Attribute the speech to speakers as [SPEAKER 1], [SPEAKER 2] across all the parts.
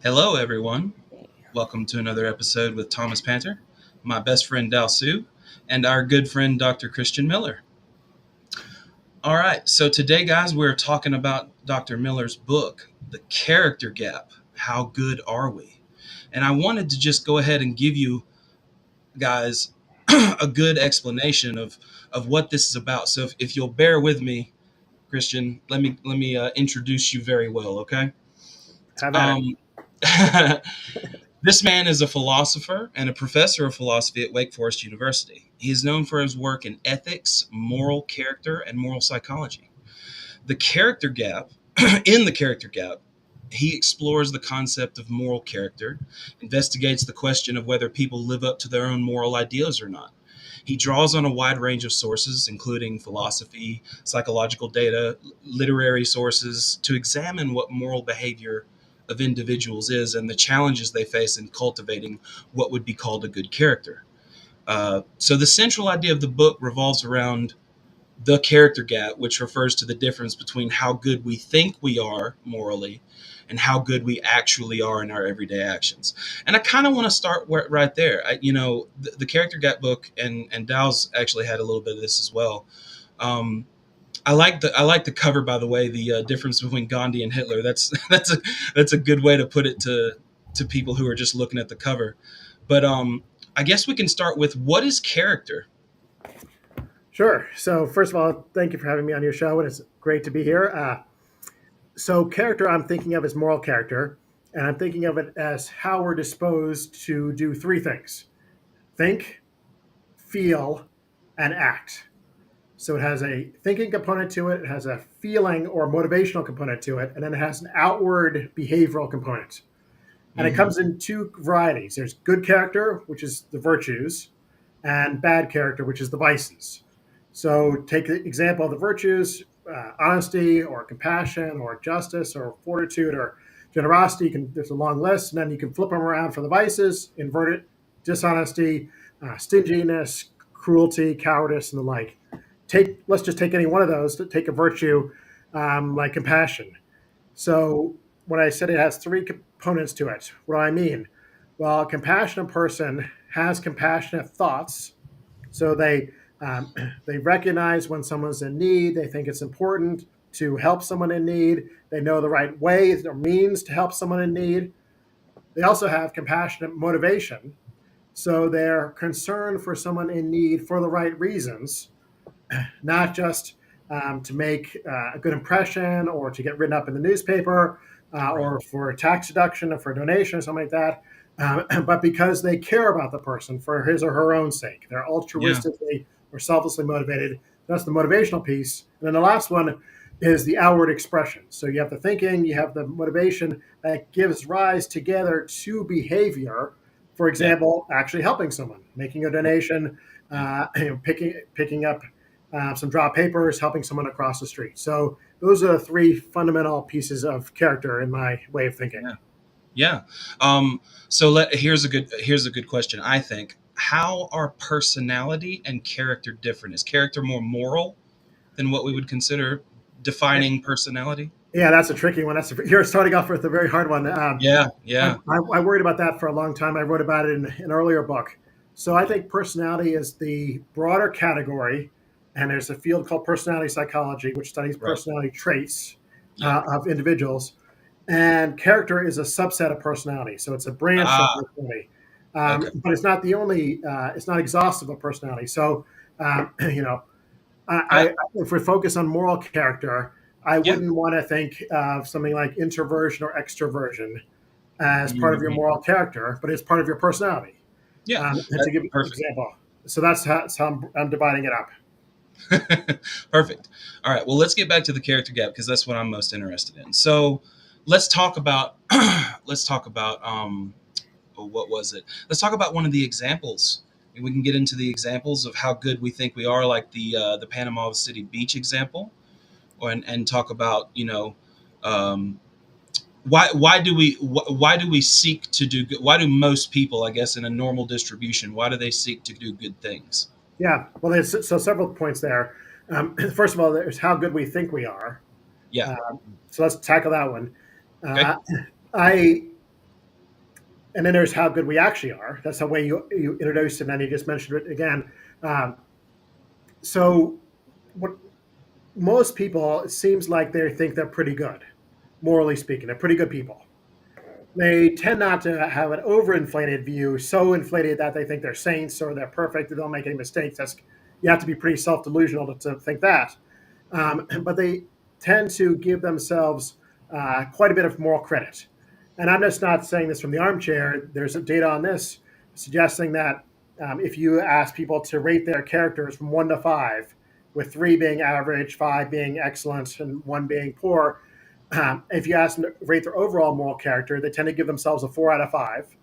[SPEAKER 1] Hello, everyone. Welcome to another episode with Thomas Panther, my best friend Dal Su, and our good friend Dr. Christian Miller. All right, so today, guys, we're talking about Dr. Miller's book, The Character Gap. How good are we? And I wanted to just go ahead and give you guys a good explanation of what this is about. So if you'll bear with me, Christian, let me introduce you very well, okay?
[SPEAKER 2] Have at it.
[SPEAKER 1] Um, This man is a philosopher and a professor of philosophy at Wake Forest University. He is known for his work in ethics, moral character, and moral psychology. The character gap, in the character gap, he explores the concept of moral character, investigates the question of whether people live up to their own moral ideals or not. He draws on a wide range of sources, including philosophy, psychological data, literary sources, to examine what moral behavior of individuals is and the challenges they face in cultivating what would be called a good character. So, the central idea of the book revolves around the character gap, which refers to the difference between how good we think we are morally and how good we actually are in our everyday actions. And I kind of want to start right there. The character gap book, and Dow's actually had a little bit of this as well. Um, I like the cover, by the way. The difference between Gandhi and Hitler. That's that's a good way to put it to people who are just looking at the cover. But I guess we can start with, what is character?
[SPEAKER 2] Sure. So, first of all, thank you for having me on your show, and it's great to be here. Character I'm thinking of as moral character, and I'm thinking of it as how we're disposed to do three things: think, feel, and act. So, it has a thinking component to it, it has a feeling or motivational component to it, and then it has an outward behavioral component. And it
[SPEAKER 1] Hmm.
[SPEAKER 2] comes in two varieties: there's good character, which is the virtues, and bad character, which is the vices. So take the example of the virtues: honesty, or compassion, or justice, or fortitude, or generosity. There's a long list, and then you can flip them around for the vices: invert it, dishonesty, stinginess, cruelty, cowardice, and the like. Let's just take any one of those to take a virtue, like compassion. So when I said it has three components to it, what do I mean? Well, a compassionate person has compassionate thoughts, so um, they recognize when someone's in need. They think it's important to help someone in need. They know the right way or means to help someone in need. They also have compassionate motivation, so they're concerned for someone in need for the right reasons, not just to make a good impression or to get written up in the newspaper,
[SPEAKER 1] Right.
[SPEAKER 2] or for a tax deduction or for a donation or something like that, but because they care about the person for his or her own sake. They're
[SPEAKER 1] Yeah.
[SPEAKER 2] altruistically or selflessly motivated. That's the motivational piece. And then the last one is the outward expression. So you have the thinking, you have the motivation that gives rise together to behavior. For
[SPEAKER 1] Yeah.
[SPEAKER 2] example, actually helping someone, making a donation,
[SPEAKER 1] Yeah.
[SPEAKER 2] picking up some draw papers, helping someone across the street. So those are the three fundamental pieces of character in my way of thinking.
[SPEAKER 1] Yeah. Yeah. Here's a good question. I think, how are personality and character different? Is character more moral than what we would consider defining personality?
[SPEAKER 2] Yeah, that's a tricky one. You're starting off with a very hard one.
[SPEAKER 1] Yeah. Yeah.
[SPEAKER 2] I worried about that for a long time. I wrote about it in an earlier book. So I think personality is the broader category, and there's a field called personality psychology, which studies
[SPEAKER 1] Right.
[SPEAKER 2] personality traits
[SPEAKER 1] Yep.
[SPEAKER 2] of individuals. And character is a subset of personality, so it's a branch of
[SPEAKER 1] Ah.
[SPEAKER 2] personality.
[SPEAKER 1] Okay.
[SPEAKER 2] But it's not the only. It's not exhaustive of personality. So, you know,
[SPEAKER 1] I.
[SPEAKER 2] if we focus on moral character, I
[SPEAKER 1] Yeah.
[SPEAKER 2] wouldn't want to think of something like introversion or extroversion as part of your
[SPEAKER 1] Mhm.
[SPEAKER 2] moral character, but it's part of your personality.
[SPEAKER 1] Yeah.
[SPEAKER 2] To give you an
[SPEAKER 1] Perfect.
[SPEAKER 2] example, so that's how I'm dividing it up.
[SPEAKER 1] Perfect. All right. Well, let's get back to the character gap, because that's what I'm most interested in. So, let's talk about let's talk about what was it? Let's talk about one of the examples. We can get into the examples of how good we think we are, like the Panama City Beach example, and talk about, um, why do we seek to do good? Why do most people, I guess, in a normal distribution, why do they seek to do good things?
[SPEAKER 2] Yeah, well, there's so several points there. First of all, there's how good we think we are.
[SPEAKER 1] Yeah.
[SPEAKER 2] Um, so let's tackle that one.
[SPEAKER 1] Okay.
[SPEAKER 2] Uh, I and then there's how good we actually are. That's the way you introduced it, and then you just mentioned it again. Um, so, what most people, it seems like they think they're pretty good, morally speaking. They're pretty good people. They tend not to have an overinflated view, so inflated that they think they're saints or they're perfect, they don't make any mistakes. That's You have to be pretty self-delusional to think that. But they tend to give themselves quite a bit of moral credit. And I'm just not saying this from the armchair. There's data on this suggesting that if you ask people to rate their characters from 1 to 5, with 3 being average, 5 being excellent, and 1 being poor, if you ask them to rate their overall moral character, they tend to give themselves a 4 out of 5.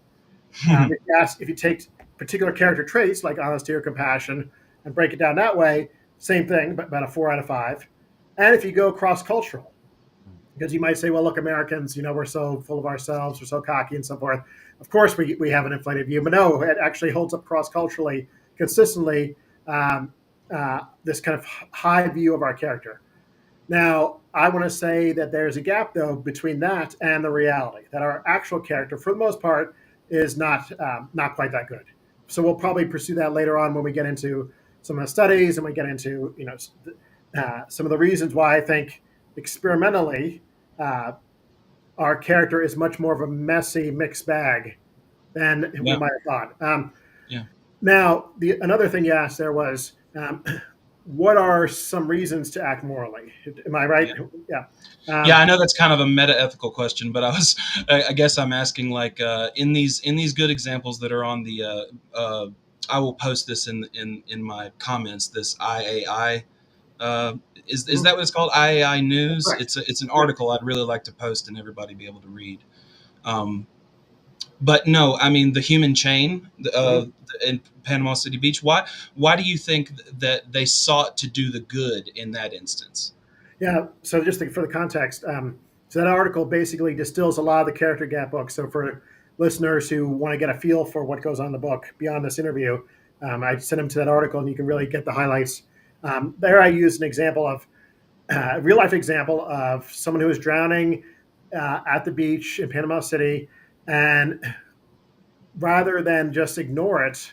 [SPEAKER 2] If you take particular character traits like honesty or compassion and break it down that way, same thing, but about a 4 out of 5. And if you go cross cultural, because you might say, well, look, Americans, we're so full of ourselves, we're so cocky and so forth. Of course, we have an inflated view, but no, it actually holds up cross culturally consistently. This kind of high view of our character. Now, I want to say that there's a gap, though, between that and the reality, that our actual character, for the most part, is not quite that good. So we'll probably pursue that later on when we get into some of the studies and we get into some of the reasons why I think experimentally uh, our character is much more of a messy mixed bag than we
[SPEAKER 1] Yeah,
[SPEAKER 2] might have thought.
[SPEAKER 1] yeah,
[SPEAKER 2] Now, another thing you asked there was, what are some reasons to act morally? Am I right?
[SPEAKER 1] yeah.
[SPEAKER 2] Yeah.
[SPEAKER 1] Yeah,
[SPEAKER 2] Um,
[SPEAKER 1] I know that's kind of a meta ethical question, but I guess I'm asking like in these good examples that are on the, I will post this in my comments. This IAI, uh, is that what it's called? IAI News.
[SPEAKER 2] correct.
[SPEAKER 1] It's an
[SPEAKER 2] Yeah.
[SPEAKER 1] article I'd really like to post and everybody be able to read. Um, but no, I mean the human chain
[SPEAKER 2] Mhm.
[SPEAKER 1] in Panama City Beach. Why do you think that they sought to do the good in that instance?
[SPEAKER 2] Yeah. So just for the context, so that article basically distills a lot of the character gap books. So for listeners who want to get a feel for what goes on in the book beyond this interview, I sent them to that article, and you can really get the highlights. There, I used an example of a real life example of someone who was drowning at the beach in Panama City, and rather than just ignore it,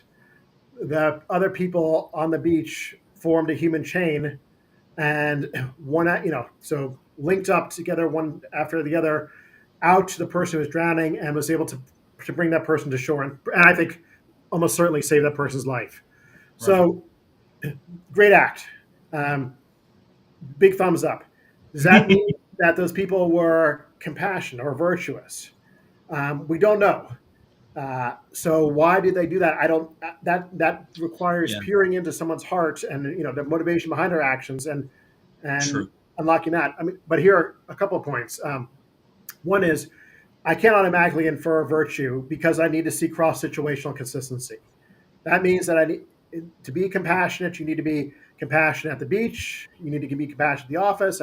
[SPEAKER 2] the other people on the beach formed a human chain and so linked up together one after the other out to the person who was drowning and was able to bring that person to shore and I think almost certainly save that person's life.
[SPEAKER 1] Right.
[SPEAKER 2] So great act. Um, Big thumbs up. Does that mean that those people were compassionate or virtuous? We don't know. So why did they do that? I don't. That requires
[SPEAKER 1] Yeah.
[SPEAKER 2] peering into someone's heart and the motivation behind their actions and
[SPEAKER 1] True.
[SPEAKER 2] unlocking that. I mean, but here are a couple of points. One is I can't automatically infer virtue because I need to see cross situational consistency. That means that I need to be compassionate. You need to be compassionate at the beach. You need to be compassionate at the office,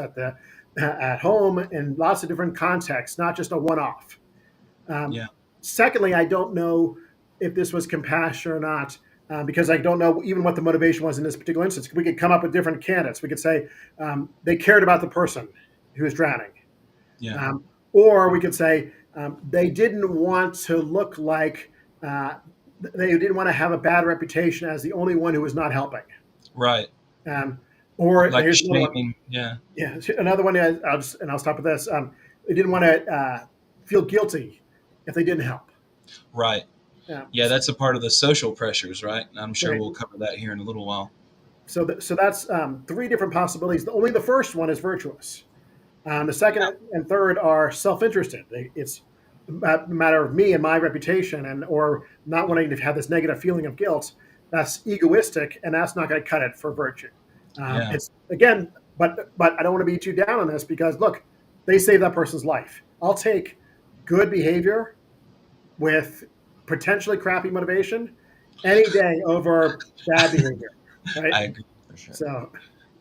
[SPEAKER 2] at home, in lots of different contexts, not just a one-off. Um,
[SPEAKER 1] Yeah.
[SPEAKER 2] Secondly, I don't know if this was compassion or not. Because I don't know even what the motivation was in this particular instance. We could come up with different candidates. We could say they cared about the person who was drowning.
[SPEAKER 1] Yeah.
[SPEAKER 2] Or we could say they didn't want to look like they didn't want to have a bad reputation as the only one who was not helping.
[SPEAKER 1] Right.
[SPEAKER 2] Um, or
[SPEAKER 1] Like
[SPEAKER 2] here's another one.
[SPEAKER 1] shaming. Yeah.
[SPEAKER 2] Yeah, another one. I'll stop with this. They didn't want to feel guilty if they didn't help.
[SPEAKER 1] Right.
[SPEAKER 2] Yeah.
[SPEAKER 1] Yeah, that's a part of the social pressures, right? I'm sure
[SPEAKER 2] Right.
[SPEAKER 1] we'll cover that here in a little while.
[SPEAKER 2] So that's three different possibilities. Only the first one is virtuous. The second and third are self-interested. It's a matter of me and my reputation, and or not wanting to have this negative feeling of guilt. That's egoistic, and that's not going to cut it for virtue.
[SPEAKER 1] Yeah.
[SPEAKER 2] It's again, but I don't want to be too down on this because look, they saved that person's life. I'll take good behavior with potentially crappy motivation any day over bad behavior, right?
[SPEAKER 1] I agree.
[SPEAKER 3] For sure.
[SPEAKER 2] So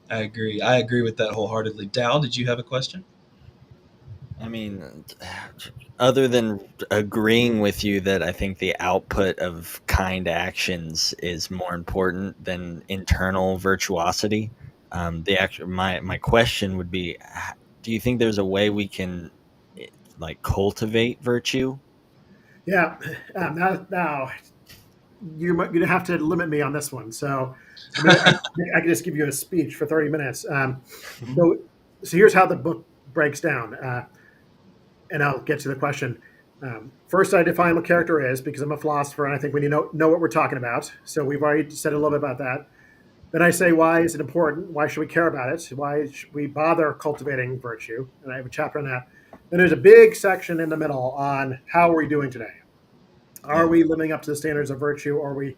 [SPEAKER 1] I agree. I agree with that wholeheartedly. Dal, did you have a question?
[SPEAKER 3] I mean, other than agreeing with you that I think the output of kind actions is more important than internal virtuosity, my question would be, do you think there's a way we can like cultivate virtue?
[SPEAKER 2] Yeah. Now you have to limit me on this one. So, I mean, I can just give you a speech for 30 minutes. So, so here's how the book breaks down, and I'll get to the question. First, I define what character is because I'm a philosopher and I think we need to know what we're talking about. So we've already said a little bit about that. Then I say, why is it important? Why should we care about it? Why should we bother cultivating virtue? And I have a chapter on that. Then there's a big section in the middle on how are we doing today? Are
[SPEAKER 1] Yeah.
[SPEAKER 2] we living up to the standards of virtue or are we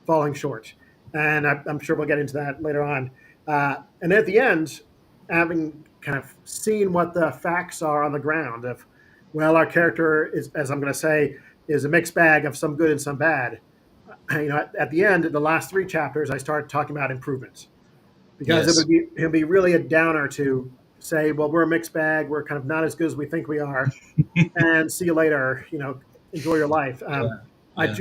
[SPEAKER 2] falling short? And I'm sure we'll get into that later on. And at the end, having kind of seen what the facts are on the ground of, well, our character is, as I'm going to say, is a mixed bag of some good and some bad. At the end, in the last three chapters, I start talking about improvements because
[SPEAKER 1] Yes.
[SPEAKER 2] it would be really a downer to say, well, we're a mixed bag, we're kind of not as good as we think we are, and see you later. Enjoy your life.
[SPEAKER 1] Yeah.
[SPEAKER 2] I
[SPEAKER 1] Yeah.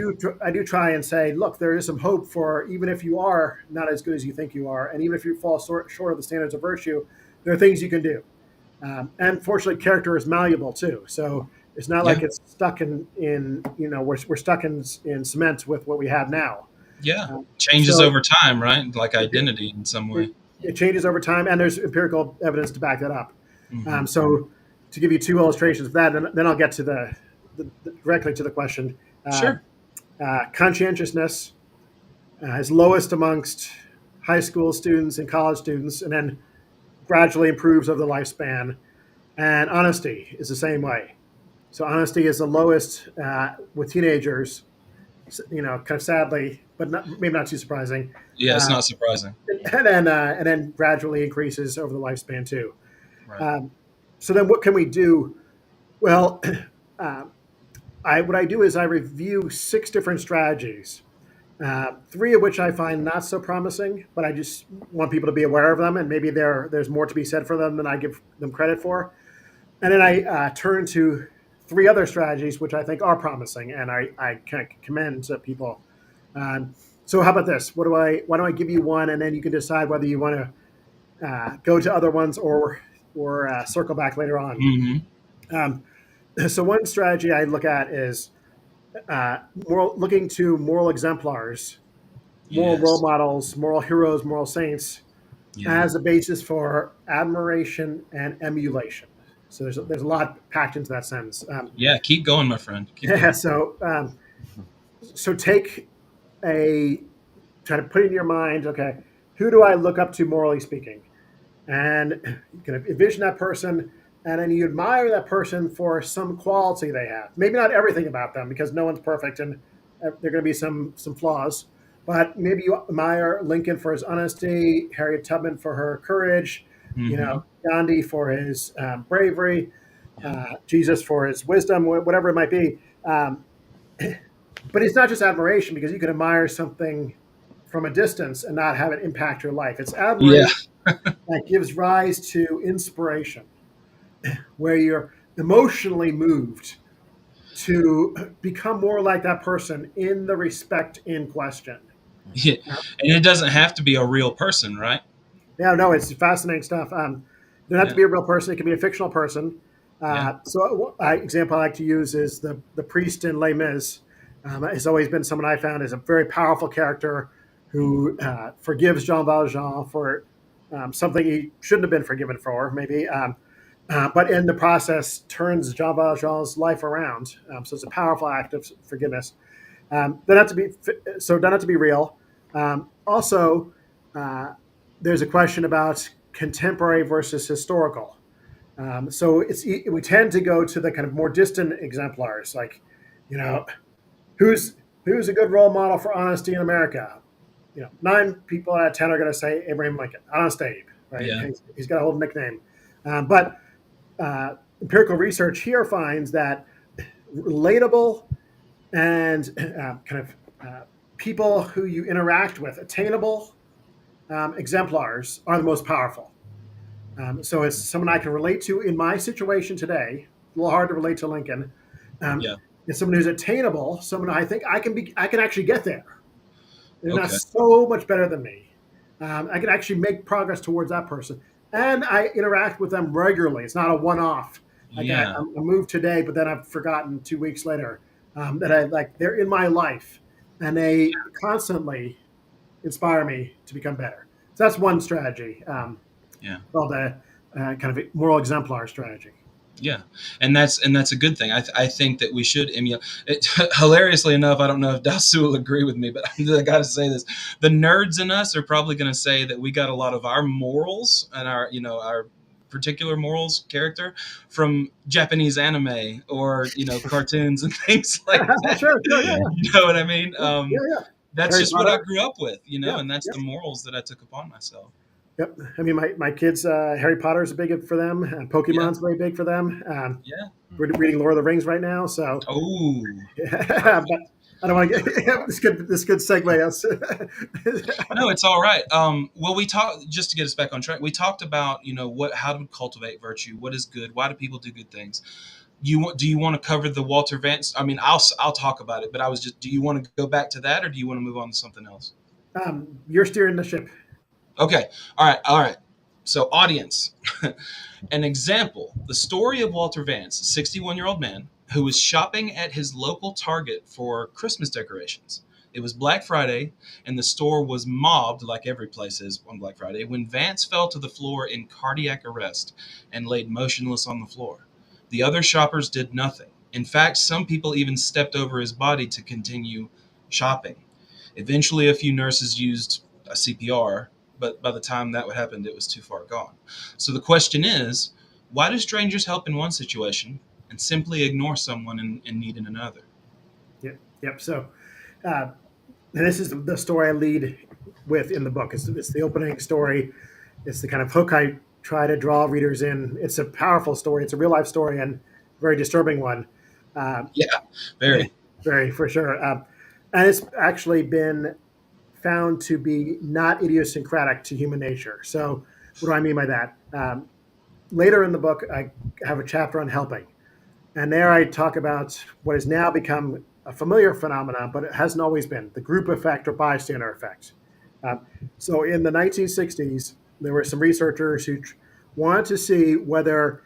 [SPEAKER 2] do try and say, look, there is some hope for even if you are not as good as you think you are, and even if you fall short of the standards of virtue, there are things you can do. And fortunately, character is malleable too. So it's not
[SPEAKER 1] Yeah.
[SPEAKER 2] like it's stuck we're stuck in cement with what we have now.
[SPEAKER 1] Yeah.
[SPEAKER 2] Um,
[SPEAKER 1] Changes
[SPEAKER 2] so
[SPEAKER 1] over time, right? Like
[SPEAKER 2] it,
[SPEAKER 1] identity in some
[SPEAKER 2] it,
[SPEAKER 1] way.
[SPEAKER 2] it changes over time, and there's empirical evidence to back that up.
[SPEAKER 1] Hmm.
[SPEAKER 2] So to give you two illustrations of that, and then I'll get to directly to the question. Uh,
[SPEAKER 1] Sure.
[SPEAKER 2] Conscientiousness is lowest amongst high school students and college students, and then gradually improves over the lifespan. And honesty is the same way. So honesty is the lowest with teenagers, kind of sadly, but maybe not too surprising.
[SPEAKER 1] Yeah, it's
[SPEAKER 2] Uh,
[SPEAKER 1] not surprising.
[SPEAKER 2] and then gradually increases over the lifespan too.
[SPEAKER 1] Right.
[SPEAKER 2] Um, so then, what can we do? Well, uh, what I do is I review six different strategies, three of which I find not so promising, but I just want people to be aware of them, and maybe there's more to be said for them than I give them credit for. And then I turn to three other strategies which I think are promising, and I kind of commend to people. Um, so how about this? Why don't I give you one, and then you can decide whether you want to go to other ones or circle back later on.
[SPEAKER 1] Hmm.
[SPEAKER 2] Um, so one strategy I look at is looking to moral exemplars, moral role
[SPEAKER 1] Yes.
[SPEAKER 2] models, moral heroes, moral saints
[SPEAKER 1] Yeah.
[SPEAKER 2] as a basis for admiration and emulation. So there's a lot packed into that sentence.
[SPEAKER 1] Yeah. Keep going, my friend. Keep
[SPEAKER 2] Yeah.
[SPEAKER 1] going.
[SPEAKER 2] So take a try to put in your mind. Okay, who do I look up to morally speaking? And you can envision that person, and then you admire that person for some quality they have. Maybe not everything about them, because no one's perfect, and there are going to be some flaws. But maybe you admire Lincoln for his honesty, Harriet Tubman for her courage,
[SPEAKER 1] Hmm.
[SPEAKER 2] Gandhi for his bravery,
[SPEAKER 1] Yeah.
[SPEAKER 2] Jesus for his wisdom, whatever it might be. But it's not just admiration, because you can admire something from a distance and not have it impact your life. It's
[SPEAKER 1] Yeah.
[SPEAKER 2] admiration that gives rise to inspiration, where you're emotionally moved to become more like that person in the respect in question.
[SPEAKER 1] Yeah. And it doesn't have to be a real person, right?
[SPEAKER 2] Yeah, no, it's fascinating stuff. It doesn't have to
[SPEAKER 1] Yeah.
[SPEAKER 2] be a real person; it can be a fictional person.
[SPEAKER 1] Yeah.
[SPEAKER 2] So, example I like to use is the priest in Les Mis. Has always been someone I found is a very powerful character who forgives Jean Valjean for something he shouldn't have been forgiven for, maybe. But in the process, turns Jean Valjean's life around. So it's a powerful act of forgiveness. Don't have to be don't have to be real. Also, uh, there's a question about contemporary versus historical. So we tend to go to the kind of more distant exemplars, like, you know, who's who's a good role model for honesty in America? 9 people out of 10 are going to say Abraham Lincoln, Honest Abe, right?
[SPEAKER 1] Yeah.
[SPEAKER 2] He's got a whole nickname. But empirical research here finds that relatable and kind of people who you interact with, attainable exemplars, are the most powerful. So it's someone I can relate to in my situation today. A little hard to relate to Lincoln. Um,
[SPEAKER 1] Yeah.
[SPEAKER 2] it's someone who's attainable, someone I think I can actually get there. They're not
[SPEAKER 1] Okay.
[SPEAKER 2] so much better than me. I can actually make progress towards that person, and I interact with them regularly. It's not a one-off. Like
[SPEAKER 1] Yeah.
[SPEAKER 2] I moved today, but then I've forgotten 2 weeks later. that I like. They're in my life, and they constantly inspire me to become better. So that's one strategy
[SPEAKER 1] Yeah.
[SPEAKER 2] called a kind of a moral exemplar strategy.
[SPEAKER 1] Yeah, and that's a good thing. I think that we should emulate. Hilariously enough, I don't know if Dasu will agree with me, but I got to say this: the nerds in us are probably going to say that we got a lot of our morals and our particular morals character from Japanese anime or cartoons and things like that.
[SPEAKER 2] Sure, sure, yeah,
[SPEAKER 3] Yeah.
[SPEAKER 1] You know what I mean?
[SPEAKER 2] yeah, yeah.
[SPEAKER 1] That's
[SPEAKER 2] Harry
[SPEAKER 1] just what I
[SPEAKER 2] Potter.
[SPEAKER 1] grew up with,
[SPEAKER 2] Yeah,
[SPEAKER 1] and that's
[SPEAKER 2] yeah.
[SPEAKER 1] the morals that I took upon myself.
[SPEAKER 2] Yep. I mean, my kids, Harry Potter's big for them, and
[SPEAKER 1] Yeah,
[SPEAKER 2] Pokemon's very big for them.
[SPEAKER 1] yeah.
[SPEAKER 2] We're reading Lord of the Rings right now, so
[SPEAKER 1] Oh,
[SPEAKER 2] yeah, but
[SPEAKER 1] perfect.
[SPEAKER 2] I don't want to get this good segue us.
[SPEAKER 1] No, it's all right. Well, we talked just to get us back on track. We talked about how to cultivate virtue, what is good, why do people do good things. Do you want to cover the Walter Vance? I mean, I'll talk about it, but I was just, do you want to go back to that, or do you want to move on to something else?
[SPEAKER 2] You're steering the ship.
[SPEAKER 1] Okay, all right, all right. So, audience, an example: the story of Walter Vance, a 61-year-old man who was shopping at his local Target for Christmas decorations. It was Black Friday, and the store was mobbed like every place is on Black Friday when Vance fell to the floor in cardiac arrest and laid motionless on the floor. The other shoppers did nothing. In fact, some people even stepped over his body to continue shopping. Eventually, a few nurses used a CPR, but by the time that happened, it was too far gone. So the question is, why do strangers help in one situation and simply ignore someone in need in another?
[SPEAKER 2] Yep. Yep. So uh, this is the story I lead with in the book. It's the opening story. It's the kind of hook I try to draw readers in. It's a powerful story. It's a real life story and a very disturbing one. Uh,
[SPEAKER 1] Yeah, very.
[SPEAKER 2] very for sure. And it's actually been found to be not idiosyncratic to human nature. So, what do I mean by that? Later in the book, I have a chapter on helping, and there I talk about what has now become a familiar phenomenon, but it hasn't always been the group effect or bystander effect. Uh, so, in the 1960s, there were some researchers who wanted to see whether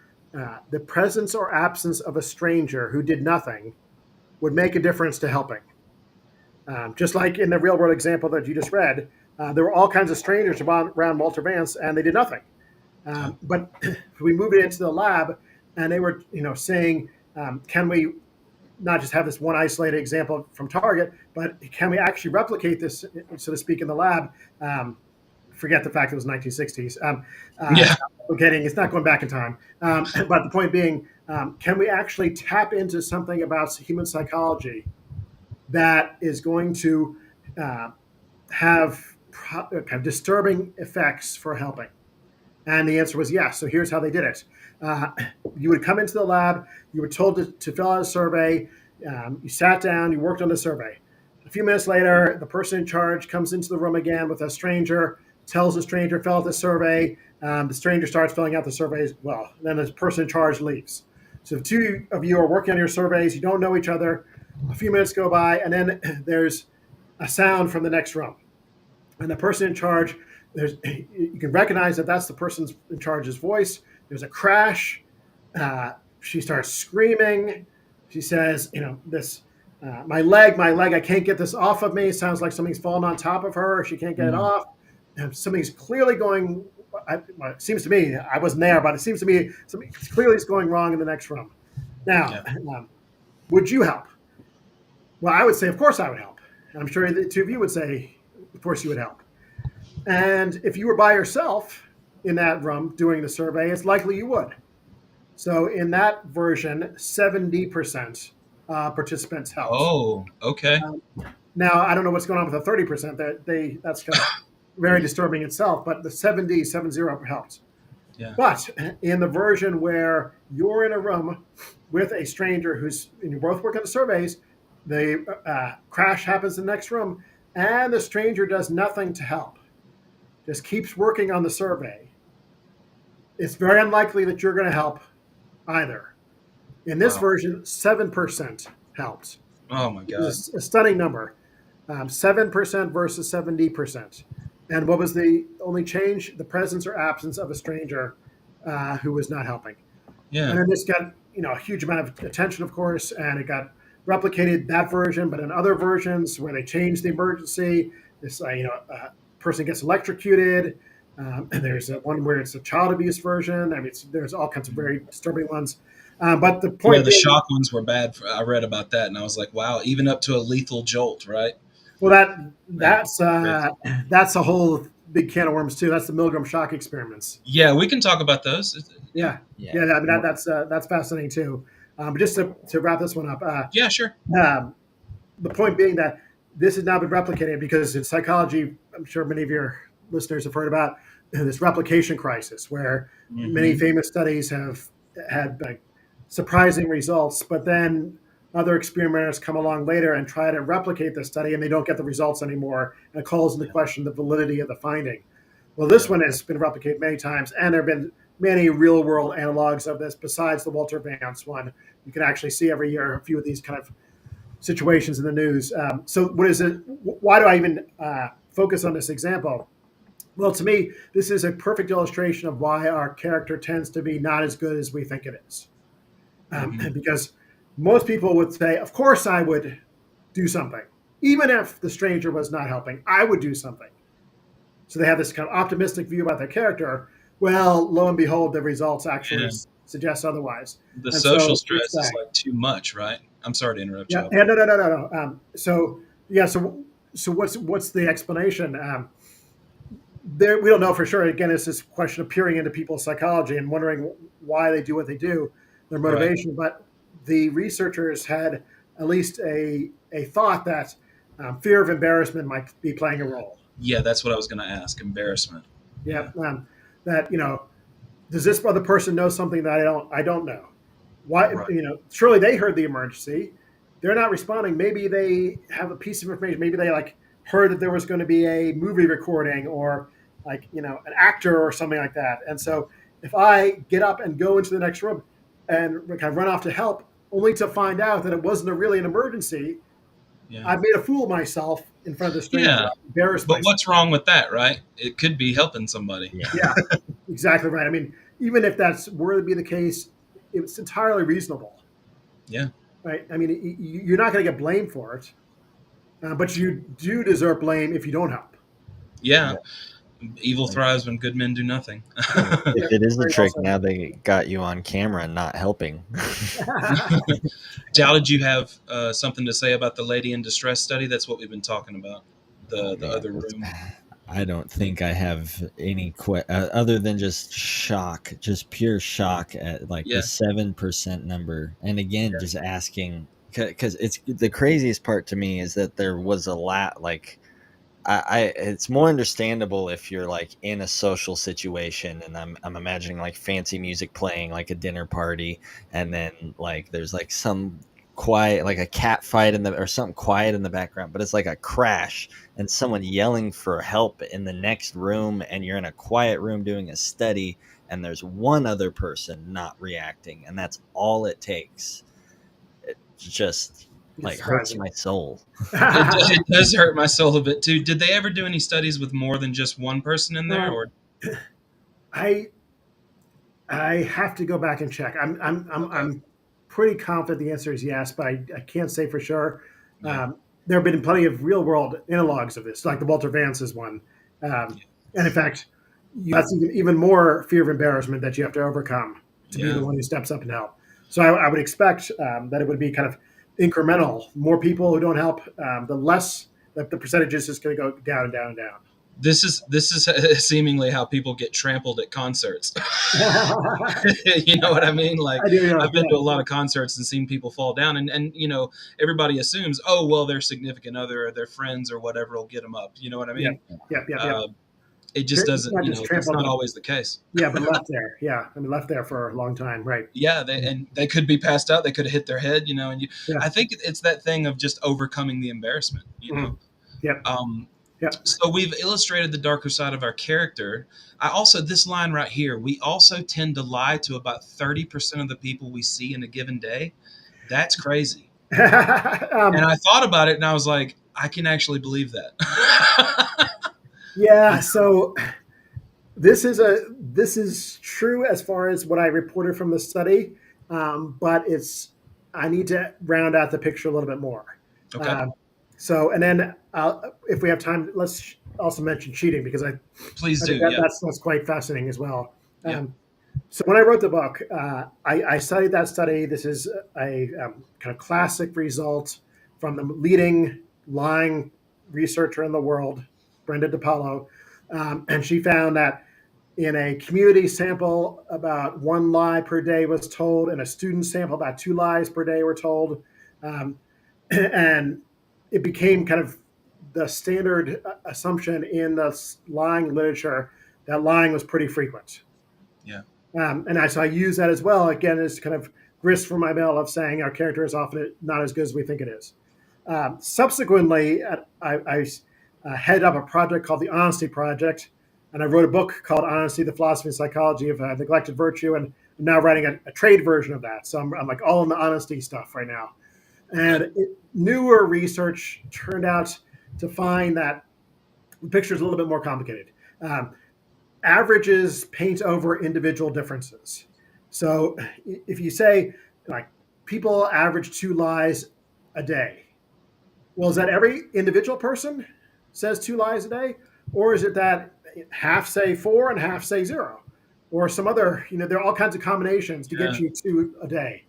[SPEAKER 2] the presence or absence of a stranger who did nothing would make a difference to helping. Just like in the real world example that you just read, there were all kinds of strangers around Walter Vance, and they did nothing.
[SPEAKER 1] Yeah.
[SPEAKER 2] But we moved it into the lab, and they were, saying, can we not just have this one isolated example from Target, but can we actually replicate this, so to speak, in the lab? Forget the fact it was 1960s.
[SPEAKER 1] Yeah.
[SPEAKER 2] It's not going back in time. But the point being, can we actually tap into something about human psychology that is going to have kind of disturbing effects for helping? And the answer was yes. So here's how they did it. You would come into the lab, you were told to fill out a survey, you sat down, you worked on the survey. A few minutes later, the person in charge comes into the room again with a stranger, tells the stranger, fill out the survey. The stranger starts filling out the survey as well. And then the person in charge leaves. So the two of you are working on your surveys, you don't know each other. A few minutes go by, and then there's a sound from the next room. And the person in charge, you can recognize that that's the person in charge's voice. There's a crash. She starts screaming. She says, this, my leg, I can't get this off of me. It sounds like something's fallen on top of her. She can't get it off. And something's clearly going, it seems to me, I wasn't there, but it seems to me something clearly is going wrong in the next room. Now, would you help? Well, I would say, of course I would help. And I'm sure the two of you would say, of course you would help. And if you were by yourself in that room doing the survey, it's likely you would. So in that version, 70% participants helped.
[SPEAKER 1] Oh, okay.
[SPEAKER 2] Now, I don't know what's going on with the 30%. That's kind of very disturbing itself, but the 70 helped.
[SPEAKER 1] Yeah.
[SPEAKER 2] But in the version where you're in a room with a stranger and you both work on the surveys, the crash happens in the next room, and the stranger does nothing to help, just keeps working on the survey. It's very unlikely that you're going to help either. In this version, 7% helped.
[SPEAKER 1] Oh my God.
[SPEAKER 2] It's a stunning number. 7% versus 70%. And what was the only change? The presence or absence of a stranger who was not helping.
[SPEAKER 1] Yeah.
[SPEAKER 2] And then this got a huge amount of attention, of course, and it got replicated that version, but in other versions where they change the emergency, this person gets electrocuted. And there's one where it's a child abuse version. I mean, there's all kinds of very disturbing ones. But the
[SPEAKER 1] Yeah,
[SPEAKER 2] point
[SPEAKER 1] the
[SPEAKER 2] being,
[SPEAKER 1] shock ones were bad. I read about that, and I was like, wow, even up to a lethal jolt, right?
[SPEAKER 2] well,
[SPEAKER 1] Man, crazy.
[SPEAKER 2] that's a whole big can of worms too. That's the Milgram shock experiments.
[SPEAKER 1] Yeah, we can talk about those. Yeah,
[SPEAKER 2] Yeah,
[SPEAKER 3] Yeah.
[SPEAKER 2] yeah. I mean, that's fascinating too. But just to wrap this one up,
[SPEAKER 1] yeah, sure.
[SPEAKER 2] um, the point being that this has now been replicated because in psychology, I'm sure many of your listeners have heard about this replication crisis, where many
[SPEAKER 1] Hmm.
[SPEAKER 2] famous studies have had like surprising results, but then other experimenters come along later and try to replicate the study, and they don't get the results anymore, and it calls into
[SPEAKER 1] Yeah,
[SPEAKER 2] question the validity of the finding. Well, this
[SPEAKER 1] yeah,
[SPEAKER 2] one has been replicated many times, and there have been many real world analogs of this besides the Walter Vance one. You can actually see every year a few of these kind of situations in the news. So, what is it? Why do I even focus on this example? Well, to me, this is a perfect illustration of why our character tends to be not as good as we think it is.
[SPEAKER 1] hmm
[SPEAKER 2] Because most people would say, of course, I would do something. Even if the stranger was not helping, I would do something. So they have this kind of optimistic view about their character. Well, lo and behold, the results actually
[SPEAKER 1] yeah.
[SPEAKER 2] suggest otherwise.
[SPEAKER 1] The
[SPEAKER 2] And
[SPEAKER 1] social
[SPEAKER 2] so it's
[SPEAKER 1] stress is like too much, right? I'm sorry to interrupt
[SPEAKER 2] yeah,
[SPEAKER 1] you.
[SPEAKER 2] yeah, no. So yeah, so what's the explanation? There, we don't know for sure. Again, it's this question of peering into people's psychology and wondering why they do what they do, their
[SPEAKER 1] Right.
[SPEAKER 2] motivation. But the researchers had at least a thought that fear of embarrassment might be playing a role.
[SPEAKER 1] Yeah, that's what I was going to ask. Embarrassment.
[SPEAKER 2] Yeah,
[SPEAKER 1] Yeah.
[SPEAKER 2] that does this other person know something that I don't know? Why
[SPEAKER 1] Right.
[SPEAKER 2] surely they heard the emergency. They're not responding. Maybe they have a piece of information. Maybe they like heard that there was going to be a movie recording or like an actor or something like that. And so if I get up and go into the next room and kind of run off to help, only to find out that it wasn't really an emergency,
[SPEAKER 1] Yeah.
[SPEAKER 2] I've made a fool of myself in front of the stranger.
[SPEAKER 1] Yeah.
[SPEAKER 2] I've embarrassed
[SPEAKER 1] But
[SPEAKER 2] myself.
[SPEAKER 1] what's wrong with that, right? It could be helping somebody.
[SPEAKER 3] Yeah.
[SPEAKER 2] Yeah, exactly right. I mean, even if that's were to be the case, it's entirely reasonable,
[SPEAKER 1] Yeah.
[SPEAKER 2] right? I mean, you're not going to get blamed for it, but you do deserve blame if you don't help.
[SPEAKER 1] Yeah.
[SPEAKER 3] Yeah.
[SPEAKER 1] Evil
[SPEAKER 3] And
[SPEAKER 1] thrives when good men do nothing.
[SPEAKER 3] if
[SPEAKER 2] Yeah,
[SPEAKER 3] it is a
[SPEAKER 2] very well
[SPEAKER 3] trick, now they got you on camera not helping.
[SPEAKER 2] said.
[SPEAKER 1] Dow, did you have something to say about the lady in distress study? That's what we've been talking about.
[SPEAKER 3] Oh
[SPEAKER 1] The
[SPEAKER 3] man,
[SPEAKER 1] other room.
[SPEAKER 3] I don't think I have any other than just shock, just pure shock at like the
[SPEAKER 1] Yeah.
[SPEAKER 3] 7% number. And again, just asking because it's the craziest part to me is that there was a lot like it's more understandable if you're like in a social situation and I'm imagining like fancy music playing like a dinner party and then like there's like some quiet like a cat fight in the or something quiet in the background, but it's like a crash and someone yelling for help in the next room and you're in a quiet room doing a study and there's one other person not reacting and that's all it takes. It just
[SPEAKER 2] It's
[SPEAKER 3] like hurts
[SPEAKER 2] surprising.
[SPEAKER 3] my soul.
[SPEAKER 1] It does hurt my soul a bit too. Did they ever do any studies with more than just one person in there?
[SPEAKER 2] um,
[SPEAKER 1] Or
[SPEAKER 2] I I have to go back and check.
[SPEAKER 1] okay.
[SPEAKER 2] I'm pretty confident the answer is yes, but I can't say for sure.
[SPEAKER 1] Yeah.
[SPEAKER 2] There have been plenty of real world analogs of this, like the Walter Vance's one,
[SPEAKER 1] Yeah.
[SPEAKER 2] and in fact, that's even more fear of embarrassment that you have to overcome to be the
[SPEAKER 1] Yeah.
[SPEAKER 2] one who steps up and help. So I would expect that it would be kind of incremental. More people who don't help, the less that the percentage is just going to go down and down and down.
[SPEAKER 1] This is seemingly how people get trampled at concerts.
[SPEAKER 2] I
[SPEAKER 1] You know what I mean? Like
[SPEAKER 2] do,
[SPEAKER 1] I've been to a lot of concerts and seen people fall down, and everybody assumes, oh well, their significant other or their friends or whatever will get them up. You know what I
[SPEAKER 2] yeah,
[SPEAKER 1] mean?
[SPEAKER 2] yeah.
[SPEAKER 1] Uh, it just
[SPEAKER 2] It's
[SPEAKER 1] doesn't.
[SPEAKER 2] not just
[SPEAKER 1] That's
[SPEAKER 2] trampled
[SPEAKER 1] not
[SPEAKER 2] on.
[SPEAKER 1] always the case.
[SPEAKER 2] Yeah, but left there. Yeah, I mean, left there for a long time. Right.
[SPEAKER 1] Yeah, they could be passed out. They could have hit their head. And
[SPEAKER 2] Yeah.
[SPEAKER 1] I think it's that thing of just overcoming the embarrassment.
[SPEAKER 2] Mhm. Yep.
[SPEAKER 1] Um,
[SPEAKER 2] Yep.
[SPEAKER 1] so we've illustrated the darker side of our character. I also this line right here. We also tend to lie to about 30% of the people we see in a given day. That's crazy. And I thought about it, and I was like, I can actually believe that.
[SPEAKER 2] yeah. So this is true as far as what I reported from the study, but it's I need to round out the picture a little bit more.
[SPEAKER 1] Okay.
[SPEAKER 2] Um, and then if we have time, let's also mention cheating because
[SPEAKER 1] Please
[SPEAKER 2] I
[SPEAKER 1] do.
[SPEAKER 2] think
[SPEAKER 1] Yeah.
[SPEAKER 2] that's quite fascinating as well.
[SPEAKER 1] Yeah.
[SPEAKER 2] So when I wrote the book, I studied that study. This is a kind of classic result from the leading lying researcher in the world, Brenda DiPaolo, and she found that in a community sample, about one lie per day was told. In a student sample, about two lies per day were told. Um, and it became kind of the standard assumption in the lying literature that lying was pretty frequent.
[SPEAKER 1] Yeah.
[SPEAKER 2] So I use that as well, again, as kind of grist for my mill of saying our character is often not as good as we think it is. Subsequently, I headed up a project called the Honesty Project, and I wrote a book called Honesty, the Philosophy and Psychology of Neglected Virtue, and I'm now writing a trade version of that. So I'm like all in the honesty stuff right now. And newer research turned out to find that the picture is a little bit more complicated. Averages paint over individual differences. So if you say, like, people average two lies a day, well, is that every individual person says two lies a day? Or is it that half say four and half say zero? Or some other, there are all kinds of combinations to get you two a day.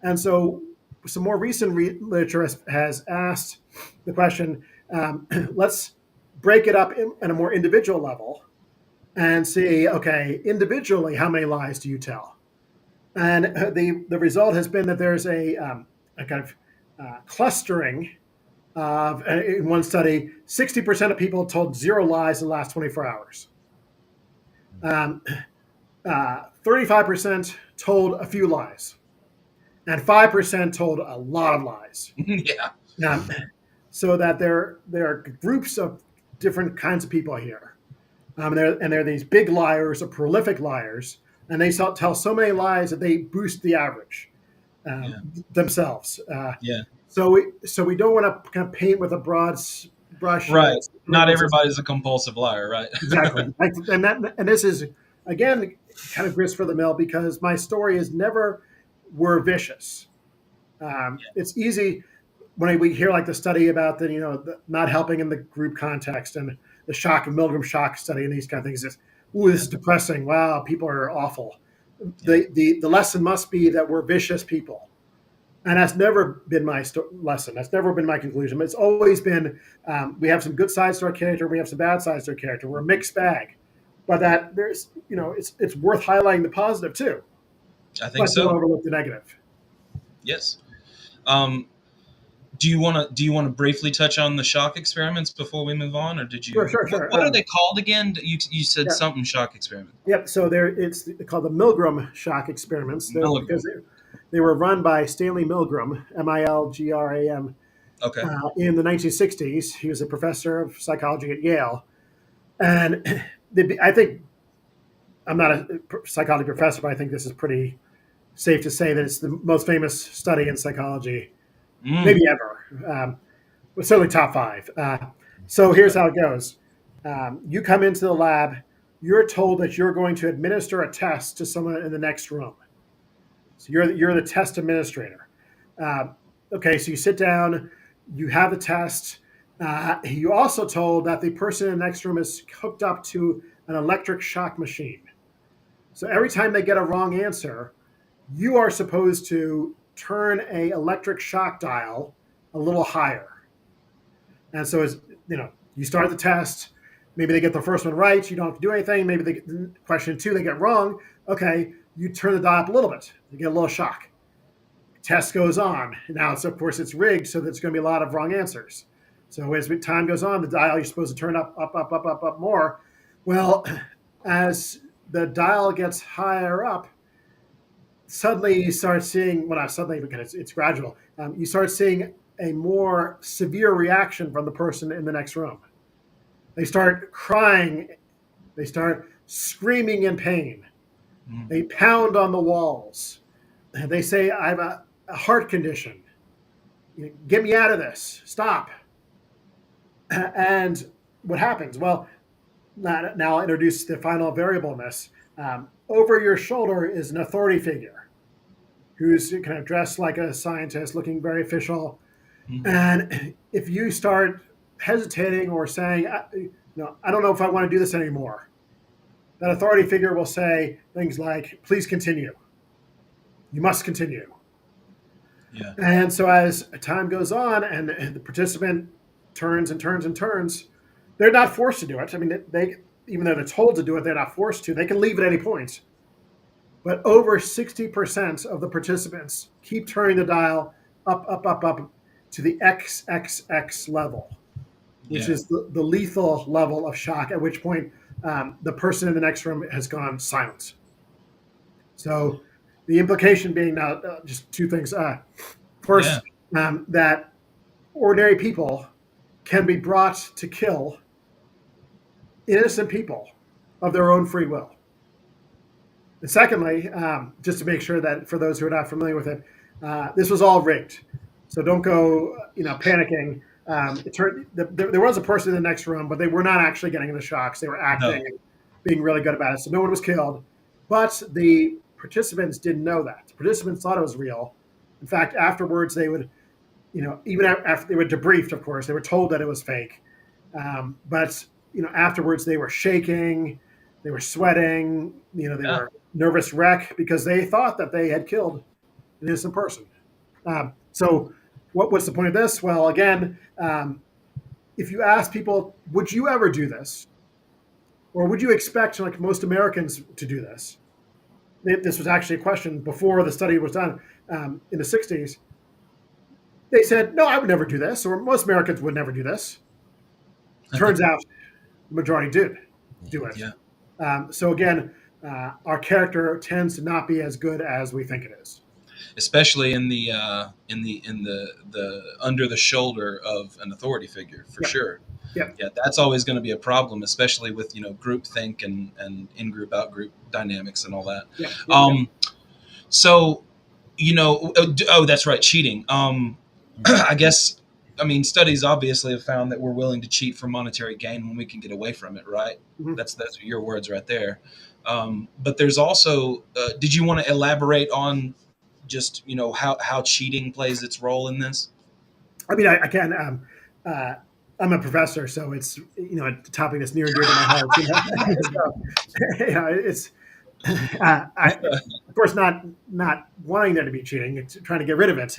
[SPEAKER 2] And so some more recent literature has asked the question, let's break it up in a more individual level and see, okay, individually, how many lies do you tell? And the result has been that there's a kind of clustering of, in one study, 60% of people told zero lies in the last 24 hours. 35% told a few lies, and 5% told a lot of lies.
[SPEAKER 1] Yeah.
[SPEAKER 2] So that there are groups of different kinds of people here. And there are these big liars or prolific liars, and they tell so many lies that they boost the average themselves.
[SPEAKER 1] Yeah.
[SPEAKER 2] So we don't want to kind of paint with a broad brush.
[SPEAKER 1] Right. Not everybody's a compulsive liar, right?
[SPEAKER 2] Exactly. And this is, again, kind of grist for the mill because my story is never we're vicious. It's easy when we hear like the study about the not helping in the group context and the shock of Milgram shock study and these kind of things. This is depressing. Wow, people are awful. Yeah. The lesson must be that we're vicious people. And that's never been my lesson. That's never been my conclusion. It's always been we have some good sides to our character. We have some bad sides to our character. We're a mixed bag. But that there's, it's worth highlighting the positive too.
[SPEAKER 1] I think so.
[SPEAKER 2] Don't overlook the negative.
[SPEAKER 1] Yes. Do you want to briefly touch on the shock experiments before we move on, or did you?
[SPEAKER 2] Sure.
[SPEAKER 1] What are they called again? You said something shock experiment.
[SPEAKER 2] Yep. So it's called the Milgram shock experiments. Because they were run by Stanley Milgram, Milgram.
[SPEAKER 1] Okay.
[SPEAKER 2] In the 1960s, he was a professor of psychology at Yale, and I think I'm not a psychology professor, but I think this is pretty safe to say that it's the most famous study in psychology. Maybe ever. Certainly top 5. So here's how it goes. You come into the lab. You're told that you're going to administer a test to someone in the next room. So you're the test administrator. Okay, so you sit down. You have the test. You also told that the person in the next room is hooked up to an electric shock machine. So every time they get a wrong answer, you are supposed to turn a electric shock dial a little higher. And so you start the test, maybe they get the first one right, you don't have to do anything, maybe they get question 2 they get wrong, okay, you turn the dial up a little bit, you get a little shock. Test goes on. Now of course it's rigged so there's going to be a lot of wrong answers. So as time goes on, the dial you're supposed to turn up more. Well, as the dial gets higher up, suddenly you start seeing, well, not suddenly because it's gradual, you start seeing a more severe reaction from the person in the next room. They start crying. They start screaming in pain. They pound on the walls. They say, I have a heart condition. Get me out of this. Stop. And what happens? Well, now I'll introduce the final variable in this. Over your shoulder is an authority figure who's kind of dressed like a scientist, looking very official.
[SPEAKER 1] Mhm.
[SPEAKER 2] And if you start hesitating or saying, I don't know if I want to do this anymore, that authority figure will say things like, please continue. You must continue.
[SPEAKER 1] Yeah.
[SPEAKER 2] And so as time goes on and the participant turns and turns and turns, they're not forced to do it. I mean, they even though they're told to do it, they're not forced to. They can leave at any point. But over 60% of the participants keep turning the dial up, up, up, up to the XXX level, which
[SPEAKER 1] Yeah.
[SPEAKER 2] is the lethal level of shock, at which point the person in the next room has gone silent. So the implication being now just two things. First, that ordinary people can be brought to kill innocent people of their own free will. And secondly, just to make sure that for those who are not familiar with it, this was all rigged. So don't go, panicking. There was a person in the next room, but they were not actually getting the shocks. They were acting and being really good about it. So no one was killed. But the participants didn't know that. The participants thought it was real. In fact, afterwards, they would, even after they were debriefed, of course, they were told that it was fake. But afterwards, they were shaking, they were sweating, they were nervous wreck because they thought that they had killed an innocent person. So, what's the point of this? Well, again, if you ask people, would you ever do this, or would you expect like most Americans to do this? This was actually a question before the study was done in the '60s. They said, "No, I would never do this," or most Americans would never do this. Turns out, the majority did do it.
[SPEAKER 1] Yeah.
[SPEAKER 2] So again, our character tends to not be as good as we think it is,
[SPEAKER 1] especially in the under the shoulder of an authority figure, for sure.
[SPEAKER 2] Yep.
[SPEAKER 1] Yeah, that's always going to be a problem, especially with group think and in group out group dynamics and all that.
[SPEAKER 2] Yep.
[SPEAKER 1] So that's right, cheating. I guess. I mean, studies obviously have found that we're willing to cheat for monetary gain when we can get away from it, right?
[SPEAKER 2] Mm-hmm.
[SPEAKER 1] That's your words right there. But there's also, did you want to elaborate on just how cheating plays its role in this?
[SPEAKER 2] I mean, I can. I'm a professor, so it's a topic that's near and dear to my heart. So, it's of course not wanting there to be cheating. It's trying to get rid of it.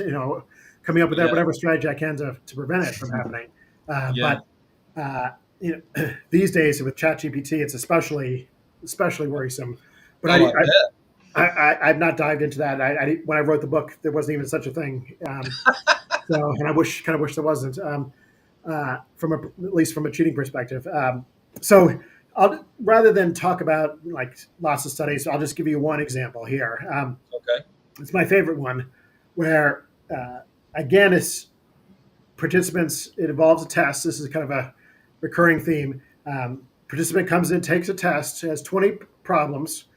[SPEAKER 2] Coming up with whatever strategy I can to prevent it from happening. But these days with ChatGPT, it's especially worrisome. But I've not dived into that. When I wrote the book, there wasn't even such a thing. And I wish there wasn't. At least from a cheating perspective. So rather than talk about like lots of studies, I'll just give you one example here.
[SPEAKER 1] Okay.
[SPEAKER 2] It's my favorite one, where again, it's participants. It involves a test. This is kind of a recurring theme. Participant comes in, takes a test, has 20 problems.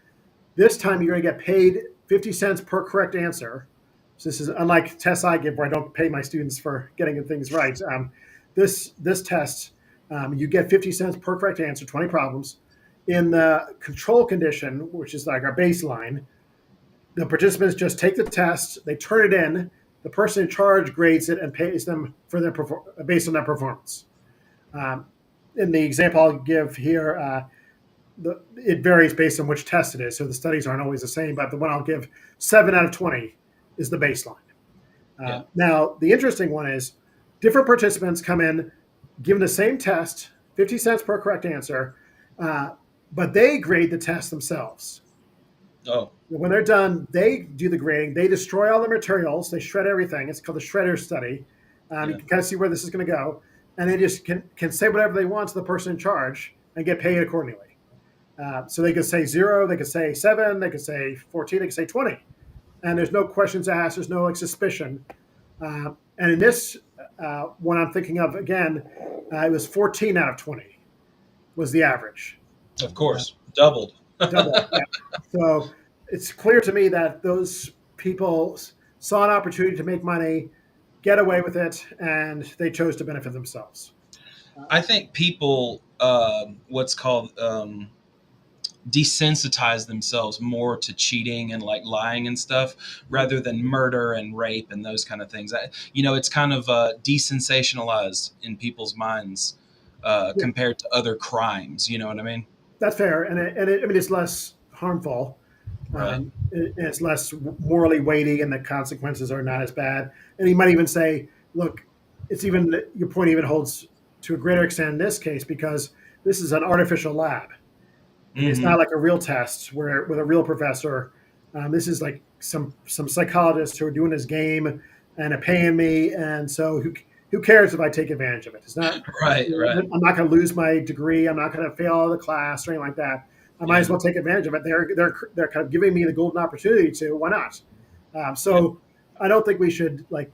[SPEAKER 2] This time you're going to get paid 50 cents per correct answer. So this is unlike tests I give where I don't pay my students for getting things right. This test, you get 50 cents per correct answer, 20 problems. In the control condition, which is like our baseline, the participants just take the test, they turn it in, the person in charge grades it and pays them for based on their performance. In the example I'll give here, it varies based on which test it is, so the studies aren't always the same, but the one I'll give, 7 out of 20 is the baseline. Now, the interesting one is different participants come in, given the same test, 50 cents per correct answer, but they grade the test themselves.
[SPEAKER 1] Oh.
[SPEAKER 2] When they're done, they do the grading. They destroy all the materials. They shred everything. It's called the shredder study. You can kind of see where this is going to go. And they just can say whatever they want to the person in charge and get paid accordingly. So they could say 0, they could say 7, they could say 14, they could say 20. And there's no questions asked. There's no suspicion. And in this one I'm thinking of, again, it was 14 out of 20 was the average.
[SPEAKER 1] Of course, doubled.
[SPEAKER 2] Yeah. So it's clear to me that those people saw an opportunity to make money, get away with it, and they chose to benefit themselves.
[SPEAKER 1] I think people, what's called desensitize themselves more to cheating and like lying and stuff rather than murder and rape and those kind of things. It's kind of desensationalized in people's minds
[SPEAKER 2] Yeah,
[SPEAKER 1] compared to other crimes. You know what I mean?
[SPEAKER 2] that's fair, I mean it's less harmful.
[SPEAKER 1] Right.
[SPEAKER 2] It's less morally weighty, and the consequences are not as bad. And he might even say, "Look, it's even your point even holds to a greater extent in this case because this is an artificial lab. I mean, it's
[SPEAKER 1] Hmm.
[SPEAKER 2] not like a real test where with a real professor. This is like some psychologists who are doing this game and are paying me, and so who cares if I take advantage of it? It's not.
[SPEAKER 1] Right. Right.
[SPEAKER 2] I'm not going to lose my degree. I'm not going to fail the class or anything like that. I might
[SPEAKER 1] Yeah.
[SPEAKER 2] as well take advantage of it. They're kind of giving me the golden opportunity to. Why not?
[SPEAKER 1] Yeah.
[SPEAKER 2] So I don't think we should like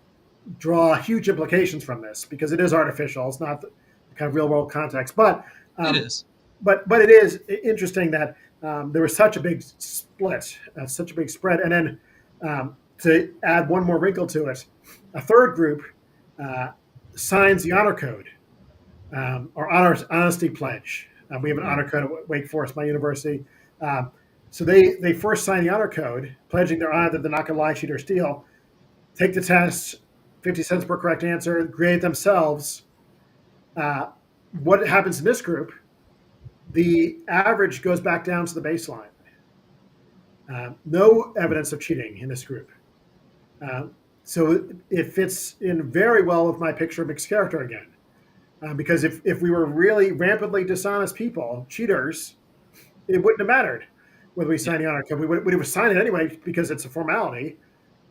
[SPEAKER 2] draw huge implications from this because it is artificial. It's not the kind of real world context.
[SPEAKER 1] It
[SPEAKER 2] Um,
[SPEAKER 1] is.
[SPEAKER 2] but it is interesting that there was such a big split, such a big spread, and then to add one more wrinkle to it, a third group uh, signs the honor code or honesty pledge. We have an
[SPEAKER 1] Mm.
[SPEAKER 2] honor code at Wake Forest, my university. Um, so they first sign the honor code, pledging their honor that they're not going to lie, cheat, or steal. Take the test, 50 cents per correct answer, grade it themselves. Uh, what happens in this group? The average goes back down to the baseline. No evidence of cheating in this group. Um, so it fits in very well with my picture of mixed character again. Because if we were really rampantly dishonest people, cheaters, it wouldn't have mattered whether we
[SPEAKER 1] Yeah.
[SPEAKER 2] signed the honor code. We would sign it anyway because it's a formality,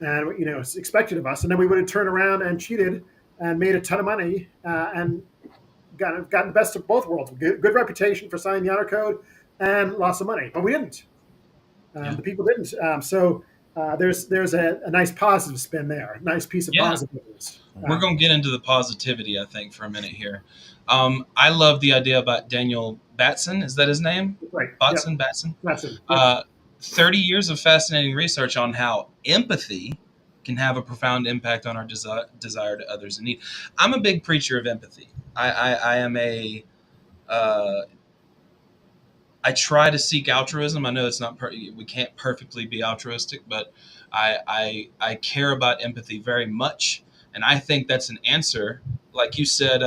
[SPEAKER 2] and it's expected of us. And then we would have turned around and cheated and made a ton of money and gotten the best of both worlds. Good reputation for signing the honor code and lots of money, but we didn't.
[SPEAKER 1] Yeah.
[SPEAKER 2] The people didn't. There's a nice positive spin there, a nice piece of
[SPEAKER 1] Yeah.
[SPEAKER 2] positiveness.
[SPEAKER 1] We're going to get into the positivity, I think, for a minute here. I love the idea about Daniel Batson. Is that his name?
[SPEAKER 2] Right. Yep.
[SPEAKER 1] Batson.
[SPEAKER 2] That's it. Yep.
[SPEAKER 1] Uh, 30 years of fascinating research on how empathy can have a profound impact on our desire to others in need. I'm a big preacher of empathy. I am a. Uh, I try to seek altruism. I know it's not we can't perfectly be altruistic, but I care about empathy very much, and I think that's an answer, like you said,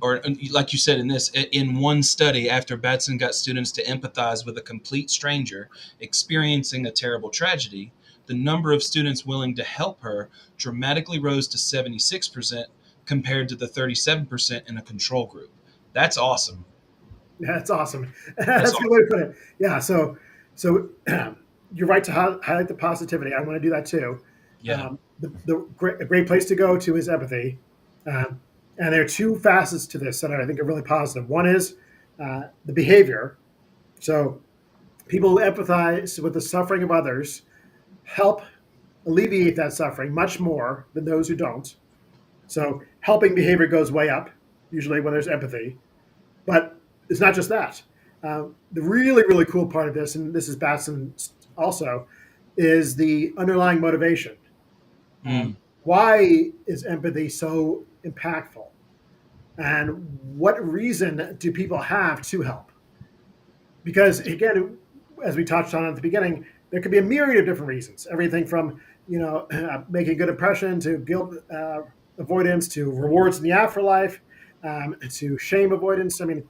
[SPEAKER 1] or like you said in this, in one study, after Batson got students to empathize with a complete stranger experiencing a terrible tragedy, the number of students willing to help her dramatically rose to 76% compared to the 37% in a control group. That's awesome.
[SPEAKER 2] That's awesome.
[SPEAKER 1] That's
[SPEAKER 2] That's a good way
[SPEAKER 1] awesome.
[SPEAKER 2] to put it. Yeah. So you're right to highlight the positivity. I want to do that too.
[SPEAKER 1] Yeah.
[SPEAKER 2] A great place to go to is empathy. Um, and there are two facets to this that I think are really positive. One is the behavior. So people who empathize with the suffering of others help alleviate that suffering much more than those who don't. So helping behavior goes way up, usually when there's empathy. But it's not just that. The really, really cool part of this, and this is Batson also, is the underlying motivation.
[SPEAKER 1] Mm.
[SPEAKER 2] Why is empathy so impactful? And what reason do people have to help? Because again, as we touched on at the beginning, there could be a myriad of different reasons. Everything from making a good impression to guilt avoidance to rewards in the afterlife to shame avoidance. I mean,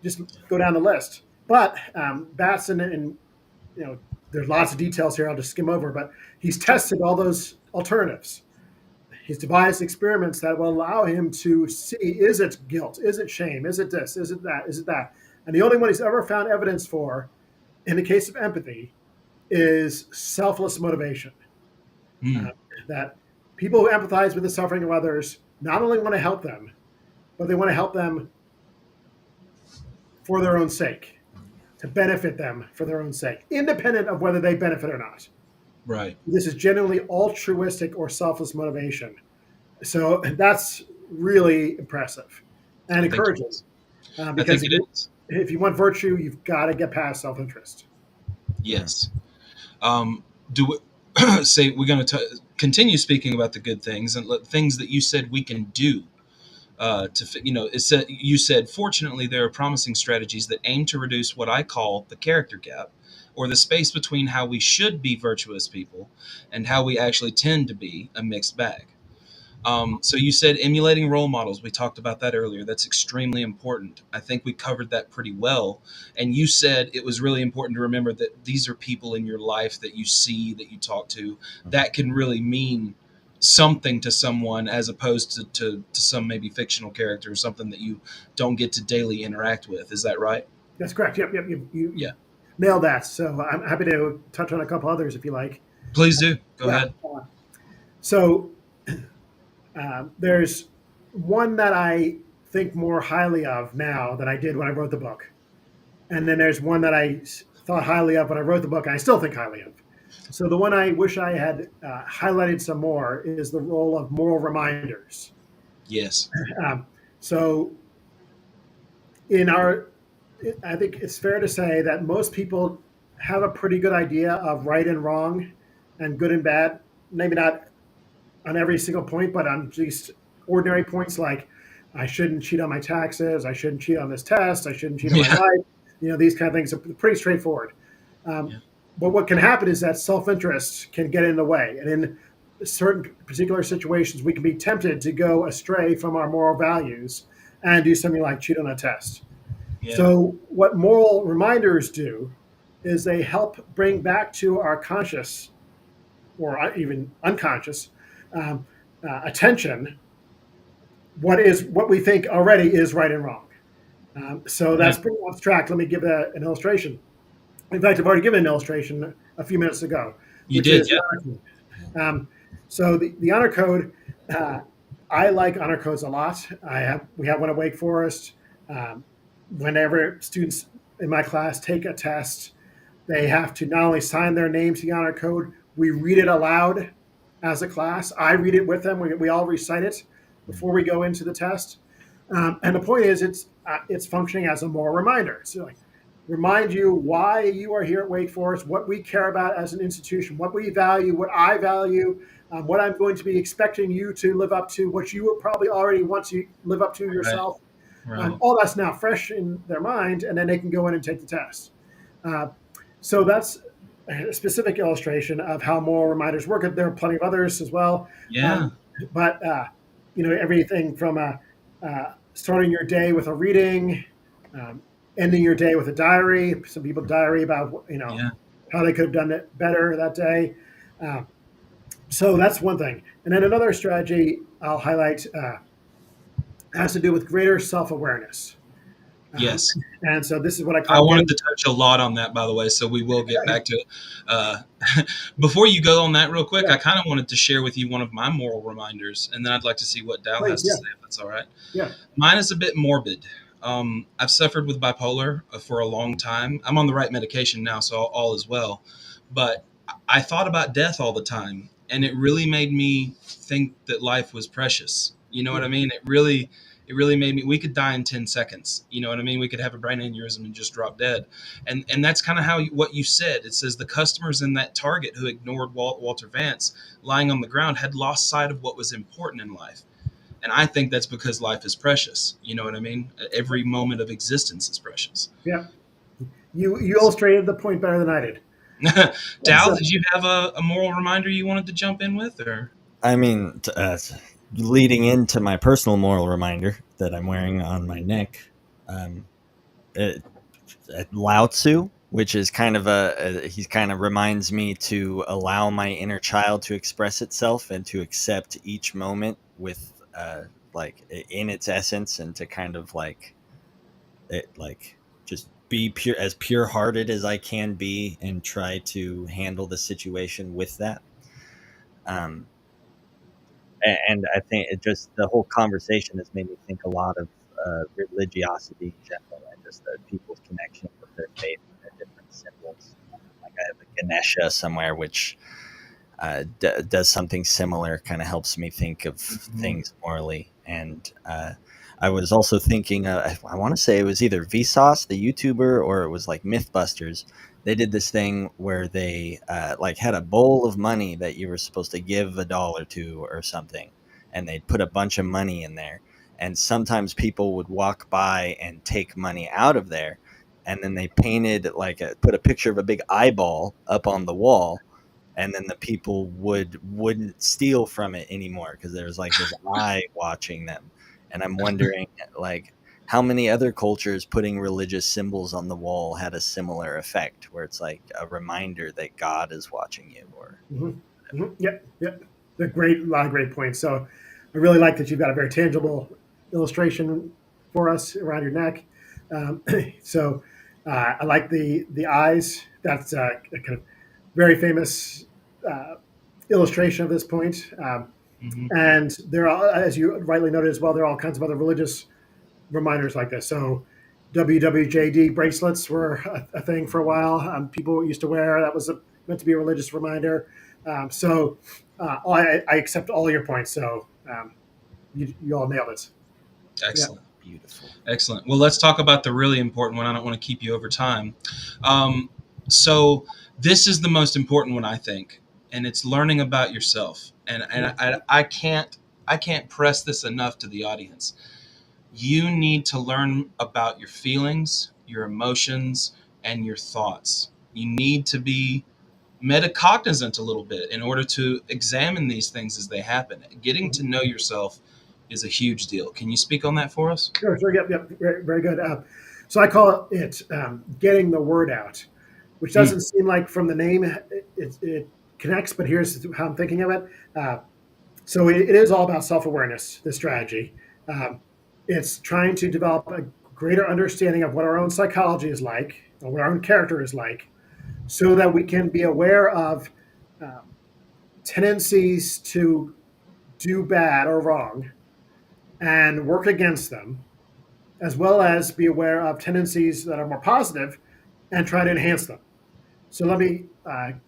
[SPEAKER 2] just go down the list. But Batson and there's lots of details here. I'll just skim over, but he's tested all those alternatives. He's devised experiments that will allow him to see: is it guilt? Is it shame? Is it this? Is it that? Is it that? And the only one he's ever found evidence for, in the case of empathy, is selfless motivation. Uh,
[SPEAKER 1] Mm.
[SPEAKER 2] that people who empathize with the suffering of others not only want to help them, but they want to help them for their own sake, to benefit them for their own sake, independent of whether they benefit or not.
[SPEAKER 1] Right.
[SPEAKER 2] This is genuinely altruistic or selfless motivation. So that's really impressive and
[SPEAKER 1] I think it
[SPEAKER 2] encouraging
[SPEAKER 1] is. I
[SPEAKER 2] because
[SPEAKER 1] think it is.
[SPEAKER 2] if you want virtue, you've got to get past self interest.
[SPEAKER 1] Yes. Do say we're going to continue speaking about the good things and things that you said we can do It said, you said, fortunately, there are promising strategies that aim to reduce what I call the character gap, or the space between how we should be virtuous people and how we actually tend to be a mixed bag. So you said emulating role models. We talked about that earlier. That's extremely important. I think we covered that pretty well. And you said it was really important to remember that these are people in your life that you see, that you talk to, that can really mean something to someone as opposed to some maybe fictional character or something that you don't get to daily interact with. Is that right?
[SPEAKER 2] That's correct. Yep, yep. You
[SPEAKER 1] Yeah.
[SPEAKER 2] nailed that. So I'm happy to touch on a couple others if you like.
[SPEAKER 1] Please do. Go
[SPEAKER 2] Yeah.
[SPEAKER 1] ahead.
[SPEAKER 2] So there's one that I think more highly of now than I did when I wrote the book. And then there's one that I thought highly of when I wrote the book, and I still think highly of. So the one I wish I had highlighted some more is the role of moral reminders.
[SPEAKER 1] Yes.
[SPEAKER 2] So in our, I think it's fair to say that most people have a pretty good idea of right and wrong and good and bad. Maybe not on every single point, but on just ordinary points like I shouldn't cheat on my taxes, I shouldn't cheat on this test, I shouldn't cheat on my
[SPEAKER 1] Yeah.
[SPEAKER 2] life. These kind of things are pretty straightforward.
[SPEAKER 1] Yeah.
[SPEAKER 2] But what can happen is that self-interest can get in the way, and in certain particular situations, we can be tempted to go astray from our moral values and do something like cheat on a test.
[SPEAKER 1] Yeah.
[SPEAKER 2] So, what moral reminders do is they help bring back to our conscious or even unconscious attention what we think already is right and wrong. So that's pretty abstract. Let me give an illustration. In fact, I've already given an illustration a few minutes ago,
[SPEAKER 1] You
[SPEAKER 2] which
[SPEAKER 1] did,
[SPEAKER 2] is
[SPEAKER 1] yeah.
[SPEAKER 2] So the honor code. I like honor codes a lot. We have one at Wake Forest. Whenever students in my class take a test, they have to not only sign their name to the honor code, we read it aloud as a class. I read it with them. We all recite it before we go into the test. And the point is, it's functioning as a moral reminder. So, like, remind you why you are here at Wake Forest, what we care about as an institution, what we value, what I value, what I'm going to be expecting you to live up to, what you would probably already want to live up to yourself.
[SPEAKER 1] Right.
[SPEAKER 2] All that's now fresh in their mind, and then they can go in and take the test. So that's a specific illustration of how moral reminders work. There are plenty of others as well.
[SPEAKER 1] Yeah.
[SPEAKER 2] But everything from starting your day with a reading, ending your day with a diary. Some people diary about
[SPEAKER 1] Yeah.
[SPEAKER 2] how they could have done it better that day. So that's one thing. And then another strategy I'll highlight has to do with greater self-awareness.
[SPEAKER 1] Yes.
[SPEAKER 2] And so this is what I
[SPEAKER 1] I
[SPEAKER 2] call.
[SPEAKER 1] wanted to touch a lot on that, by the way, so we will get back to it. Before you go on that real quick,
[SPEAKER 2] Yeah.
[SPEAKER 1] I kind of wanted to share with you one of my moral reminders, and then I'd like to see what Dal has to
[SPEAKER 2] Yeah.
[SPEAKER 1] say, if that's all right.
[SPEAKER 2] Yeah.
[SPEAKER 1] Mine is a bit morbid. I've suffered with bipolar for a long time. I'm on the right medication now, so all is well. But I thought about death all the time, and it really made me think that life was precious. You know what I mean? It really made me. We could die in 10 seconds. You know what I mean? We could have a brain aneurysm and just drop dead. And that's kind of how what you said. It says the customers in that Target who ignored Walter Vance lying on the ground had lost sight of what was important in life. And I think that's because life is precious. You know what I mean? Every moment of existence is precious.
[SPEAKER 2] Yeah. You illustrated the point better than I did.
[SPEAKER 1] Dal, did you have a moral reminder you wanted to jump in with, or?
[SPEAKER 3] I mean, leading into my personal moral reminder that I'm wearing on my neck, Lao Tzu, which is kind of he kind of reminds me to allow my inner child to express itself and to accept each moment with like in its essence, and to kind of just be pure hearted as I can be and try to handle the situation with that. And I think the whole conversation has made me think a lot of religiosity in general, and just people's connection with their faith and their different symbols. Like I have a Ganesha somewhere, which does something similar, kind of helps me think of things morally. And I was also thinking, I want to say it was either Vsauce, the YouTuber, or it was like Mythbusters. They did this thing where they had a bowl of money that you were supposed to give $1 to or something, and they'd put a bunch of money in there, and sometimes people would walk by and take money out of there, and then they painted put a picture of a big eyeball up on the wall, and then the people wouldn't steal from it anymore because there was like this eye watching them. And I'm wondering, like, how many other cultures putting religious symbols on the wall had a similar effect, where it's like a reminder that God is watching you. Or
[SPEAKER 2] Yep, yep. A lot of great points. So I really like that you've got a very tangible illustration for us around your neck. Um, so I like the eyes. That's a kind of very famous uh, illustration of this point.
[SPEAKER 1] Hmm.
[SPEAKER 2] And there are, as you rightly noted as well, there are all kinds of other religious reminders like this. So WWJD bracelets were a thing for a while. People used to wear that was meant to be a religious reminder. I accept all your points. So you all nailed it. Yeah.
[SPEAKER 1] Excellent.
[SPEAKER 3] beautiful.
[SPEAKER 1] Excellent. Well, let's talk about the really important one. I don't want to keep you over time. Um, so this is the most important one, I think, and it's learning about yourself. And I can't press this enough to the audience. You need to learn about your feelings, your emotions, and your thoughts. You need to be metacognizant a little bit in order to examine these things as they happen. Getting to know yourself is a huge deal. Can you speak on that for us?
[SPEAKER 2] Sure. Yep. Very, very good. So I call it getting the word out, which
[SPEAKER 1] Mm.
[SPEAKER 2] doesn't seem like from the name it connects, but here's how I'm thinking of it. So it is all about self-awareness, this strategy. Um, it's trying to develop a greater understanding of what our own psychology is like, or what our own character is like, so that we can be aware of um, tendencies to do bad or wrong and work against them, as well as be aware of tendencies that are more positive and try to enhance them. So let me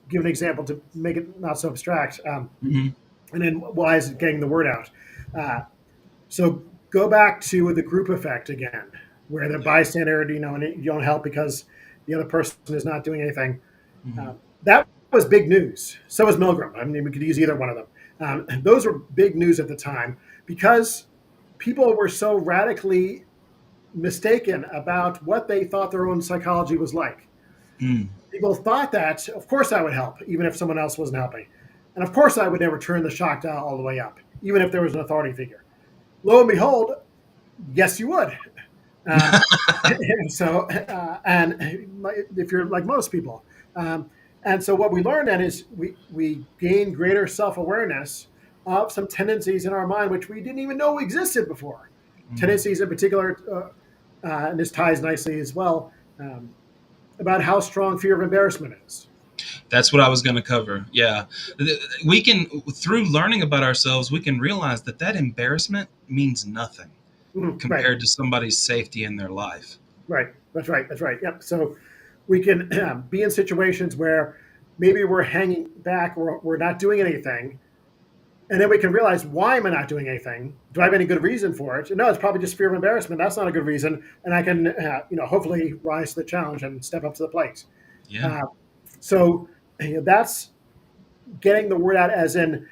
[SPEAKER 2] give an example to make it not so abstract.
[SPEAKER 1] Hmm.
[SPEAKER 2] And then why is it getting the word out? So go back to the group effect again, where the bystander, and you don't help because the other person is not doing anything.
[SPEAKER 1] Hmm.
[SPEAKER 2] That was big news. So was Milgram. I mean, we could use either one of them. Those were big news at the time because people were so radically mistaken about what they thought their own psychology was like.
[SPEAKER 1] Mm.
[SPEAKER 2] People thought that, of course, I would help, even if someone else wasn't helping. And of course, I would never turn the shock dial all the way up, even if there was an authority figure. Lo and behold, yes, you would. Um, and if you're like most people, and so what we learned then is we gain greater self-awareness of some tendencies in our mind which we didn't even know existed before.
[SPEAKER 1] Mm.
[SPEAKER 2] Tendencies in particular, and this ties nicely as well, about how strong fear of embarrassment is.
[SPEAKER 1] That's what I was going to cover. Yeah. We can, through learning about ourselves, we can realize that embarrassment means nothing
[SPEAKER 2] Right,
[SPEAKER 1] compared to somebody's safety in their life.
[SPEAKER 2] right. That's right. Yep. So we can be in situations where maybe we're hanging back or we're not doing anything. And then we can realize, why am I not doing anything? Do I have any good reason for it? No, it's probably just fear of embarrassment. That's not a good reason. And I can, hopefully rise to the challenge and step up to the plate.
[SPEAKER 1] Yeah.
[SPEAKER 2] Uh, so that's getting the word out, as in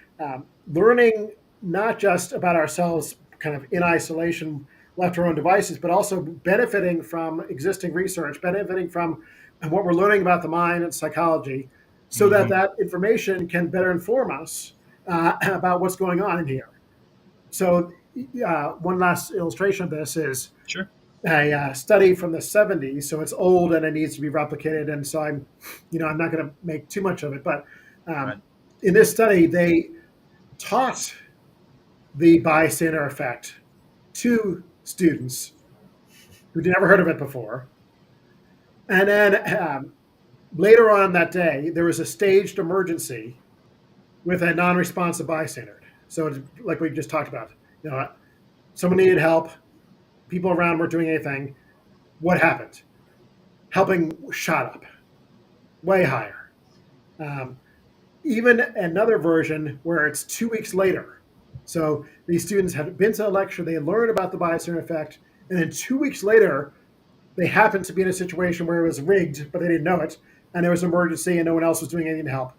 [SPEAKER 2] learning not just about ourselves kind of in isolation, left to our own devices, but also benefiting from existing research, benefiting from what we're learning about the mind and psychology, so that
[SPEAKER 1] Hmm.
[SPEAKER 2] that information can better inform us about what's going on in here. So one last illustration of this is
[SPEAKER 1] Sure.
[SPEAKER 2] a study from the 70s. So it's old and it needs to be replicated. And so I'm not going to make too much of it. But
[SPEAKER 1] Right.
[SPEAKER 2] in this study, they taught the bystander effect to students who'd never heard of it before. And then later on that day, there was a staged emergency with a non-responsive bystander. So it's like we just talked about, someone needed help. People around weren't doing anything. What happened? Helping shot up way higher. Um, Even another version where it's 2 weeks later. So these students had been to a lecture, they had learned about the bystander effect, and then 2 weeks later, they happened to be in a situation where it was rigged, but they didn't know it, and there was an emergency and no one else was doing anything to help.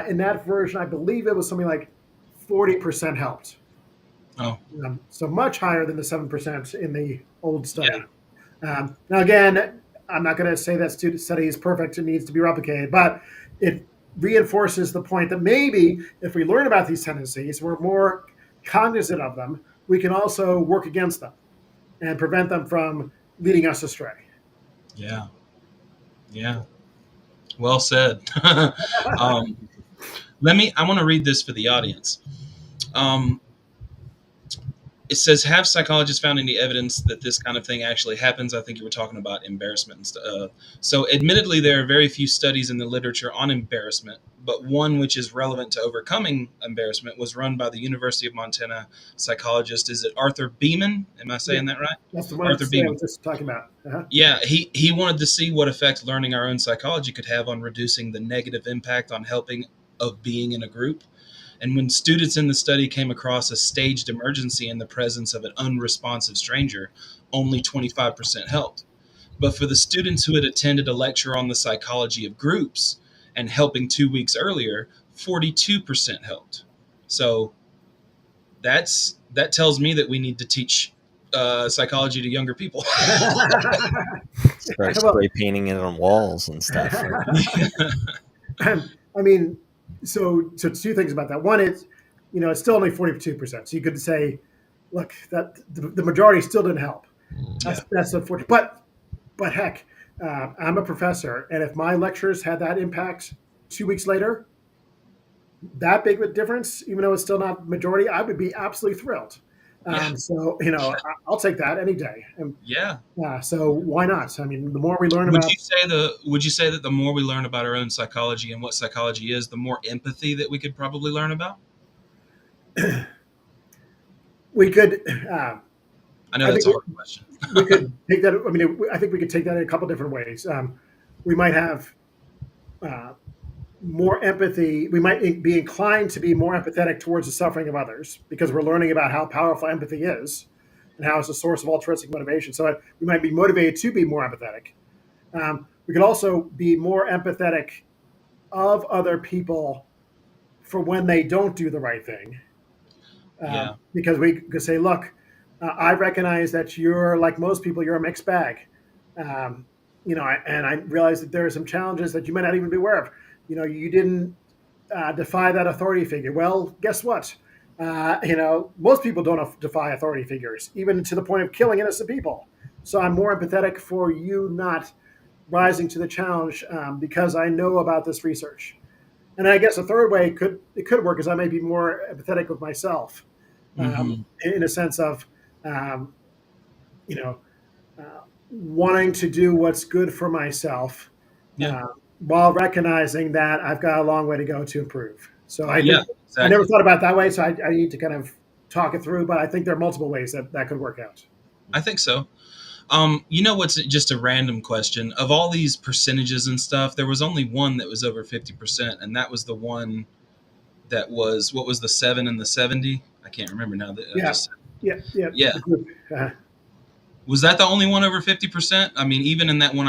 [SPEAKER 2] In that version, I believe it was something like 40% helped.
[SPEAKER 1] Oh,
[SPEAKER 2] So much higher than the 7% in the old
[SPEAKER 1] yeah.
[SPEAKER 2] study. Now, again, I'm not going to say that student study is perfect and needs to be replicated, but it reinforces the point that maybe if we learn about these tendencies, we're more cognizant of them, we can also work against them and prevent them from leading us astray.
[SPEAKER 1] Yeah. Yeah. Well said. um, I want to read this for the audience. Um, it says, have psychologists found any evidence that this kind of thing actually happens? I think you were talking about embarrassment and stuff. So admittedly, there are very few studies in the literature on embarrassment, but one which is relevant to overcoming embarrassment was run by the University of Montana psychologist. Is it Arthur Beeman? Am I
[SPEAKER 2] Yeah,
[SPEAKER 1] saying that right?
[SPEAKER 2] that's the one I
[SPEAKER 1] Arthur Beeman.
[SPEAKER 2] was just talking about. Uh-huh.
[SPEAKER 1] Yeah, he wanted to see what effect learning our own psychology could have on reducing the negative impact on helping of being in a group. And when students in the study came across a staged emergency in the presence of an unresponsive stranger, only 25% helped. But for the students who had attended a lecture on the psychology of groups and helping 2 weeks earlier, 42% helped. So that tells me that we need to teach psychology to younger people.
[SPEAKER 3] Start
[SPEAKER 2] Well,
[SPEAKER 3] spray painting it on walls and stuff.
[SPEAKER 2] I mean, so two things about that. One is, it's still only 42%. So you could say, look, that the majority still didn't help.
[SPEAKER 1] Yeah,
[SPEAKER 2] That's unfortunate. But heck, I'm a professor, and if my lectures had that impact 2 weeks later, that big of a difference, even though it's still not majority, I would be absolutely thrilled.
[SPEAKER 1] yeah,
[SPEAKER 2] So I'll take that any day. And
[SPEAKER 1] yeah.
[SPEAKER 2] so why not? I mean, the more we learn
[SPEAKER 1] Would
[SPEAKER 2] about,
[SPEAKER 1] you say that the more we learn about our own psychology and what psychology is, the more empathy that we could probably learn about?
[SPEAKER 2] we could.
[SPEAKER 1] I know
[SPEAKER 2] I
[SPEAKER 1] that's
[SPEAKER 2] think
[SPEAKER 1] a hard question.
[SPEAKER 2] we could take that. I mean, I think we could take that in a couple different ways. We might have uh, more empathy. We might be inclined to be more empathetic towards the suffering of others because we're learning about how powerful empathy is and how it's a source of altruistic motivation. So we might be motivated to be more empathetic. We could also be more empathetic of other people for when they don't do the right thing,
[SPEAKER 1] Yeah,
[SPEAKER 2] because we could say, "Look, I recognize that you're like most people. You're a mixed bag." Um, and I realize that there are some challenges that you might not even be aware of. You didn't defy that authority figure. Well, guess what? Most people don't defy authority figures, even to the point of killing innocent people. So I'm more empathetic for you not rising to the challenge because I know about this research. And I guess a third way it could work is I may be more empathetic with myself,
[SPEAKER 1] hmm,
[SPEAKER 2] in a sense of um, you know wanting to do what's good for myself,
[SPEAKER 1] yeah,
[SPEAKER 2] uh, while recognizing that I've got a long way to go to improve. So I
[SPEAKER 1] yeah,
[SPEAKER 2] think I never
[SPEAKER 1] exactly.
[SPEAKER 2] thought about it that way. So I need to kind of talk it through, but I think there are multiple ways that could work out.
[SPEAKER 1] I think so. What's just a random question? Of all these percentages and stuff, there was only one that was over 50%, and that was the one that was what was the 7 and the 70? I can't remember now. That I
[SPEAKER 2] Yeah,
[SPEAKER 1] just
[SPEAKER 2] yeah, yeah.
[SPEAKER 1] yeah.
[SPEAKER 2] The group.
[SPEAKER 1] Was that the only one over 50%? I mean, even in that one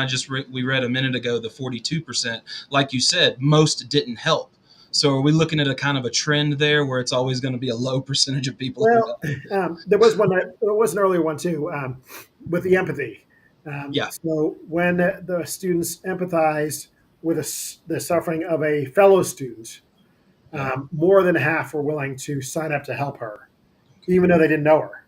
[SPEAKER 1] we read a minute ago, the 42%, like you said, most didn't help. So are we looking at a kind of a trend there where it's always going to be a low percentage of people who
[SPEAKER 2] Well,
[SPEAKER 1] help?
[SPEAKER 2] there was an earlier one too, with the empathy.
[SPEAKER 1] Yeah,
[SPEAKER 2] So when the students empathized with the suffering of a fellow student,
[SPEAKER 1] yeah,
[SPEAKER 2] more than half were willing to sign up to help her, even though they didn't know her.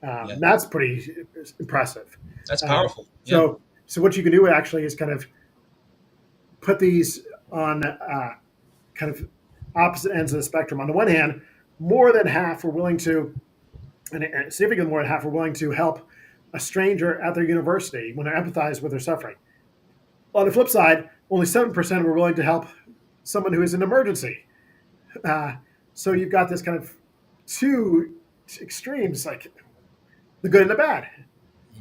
[SPEAKER 1] yeah.
[SPEAKER 2] That's pretty impressive.
[SPEAKER 1] That's
[SPEAKER 2] Uh,
[SPEAKER 1] powerful. Yeah,
[SPEAKER 2] so what you can do actually is kind of put these on kind of opposite ends of the spectrum. On the one hand, more than half were willing to, and significantly more than half were willing to help a stranger at their university when they empathize with their suffering. On the flip side, only 7% were willing to help someone who is in an emergency. Uh, so you've got this kind of two extremes, like the good and the bad.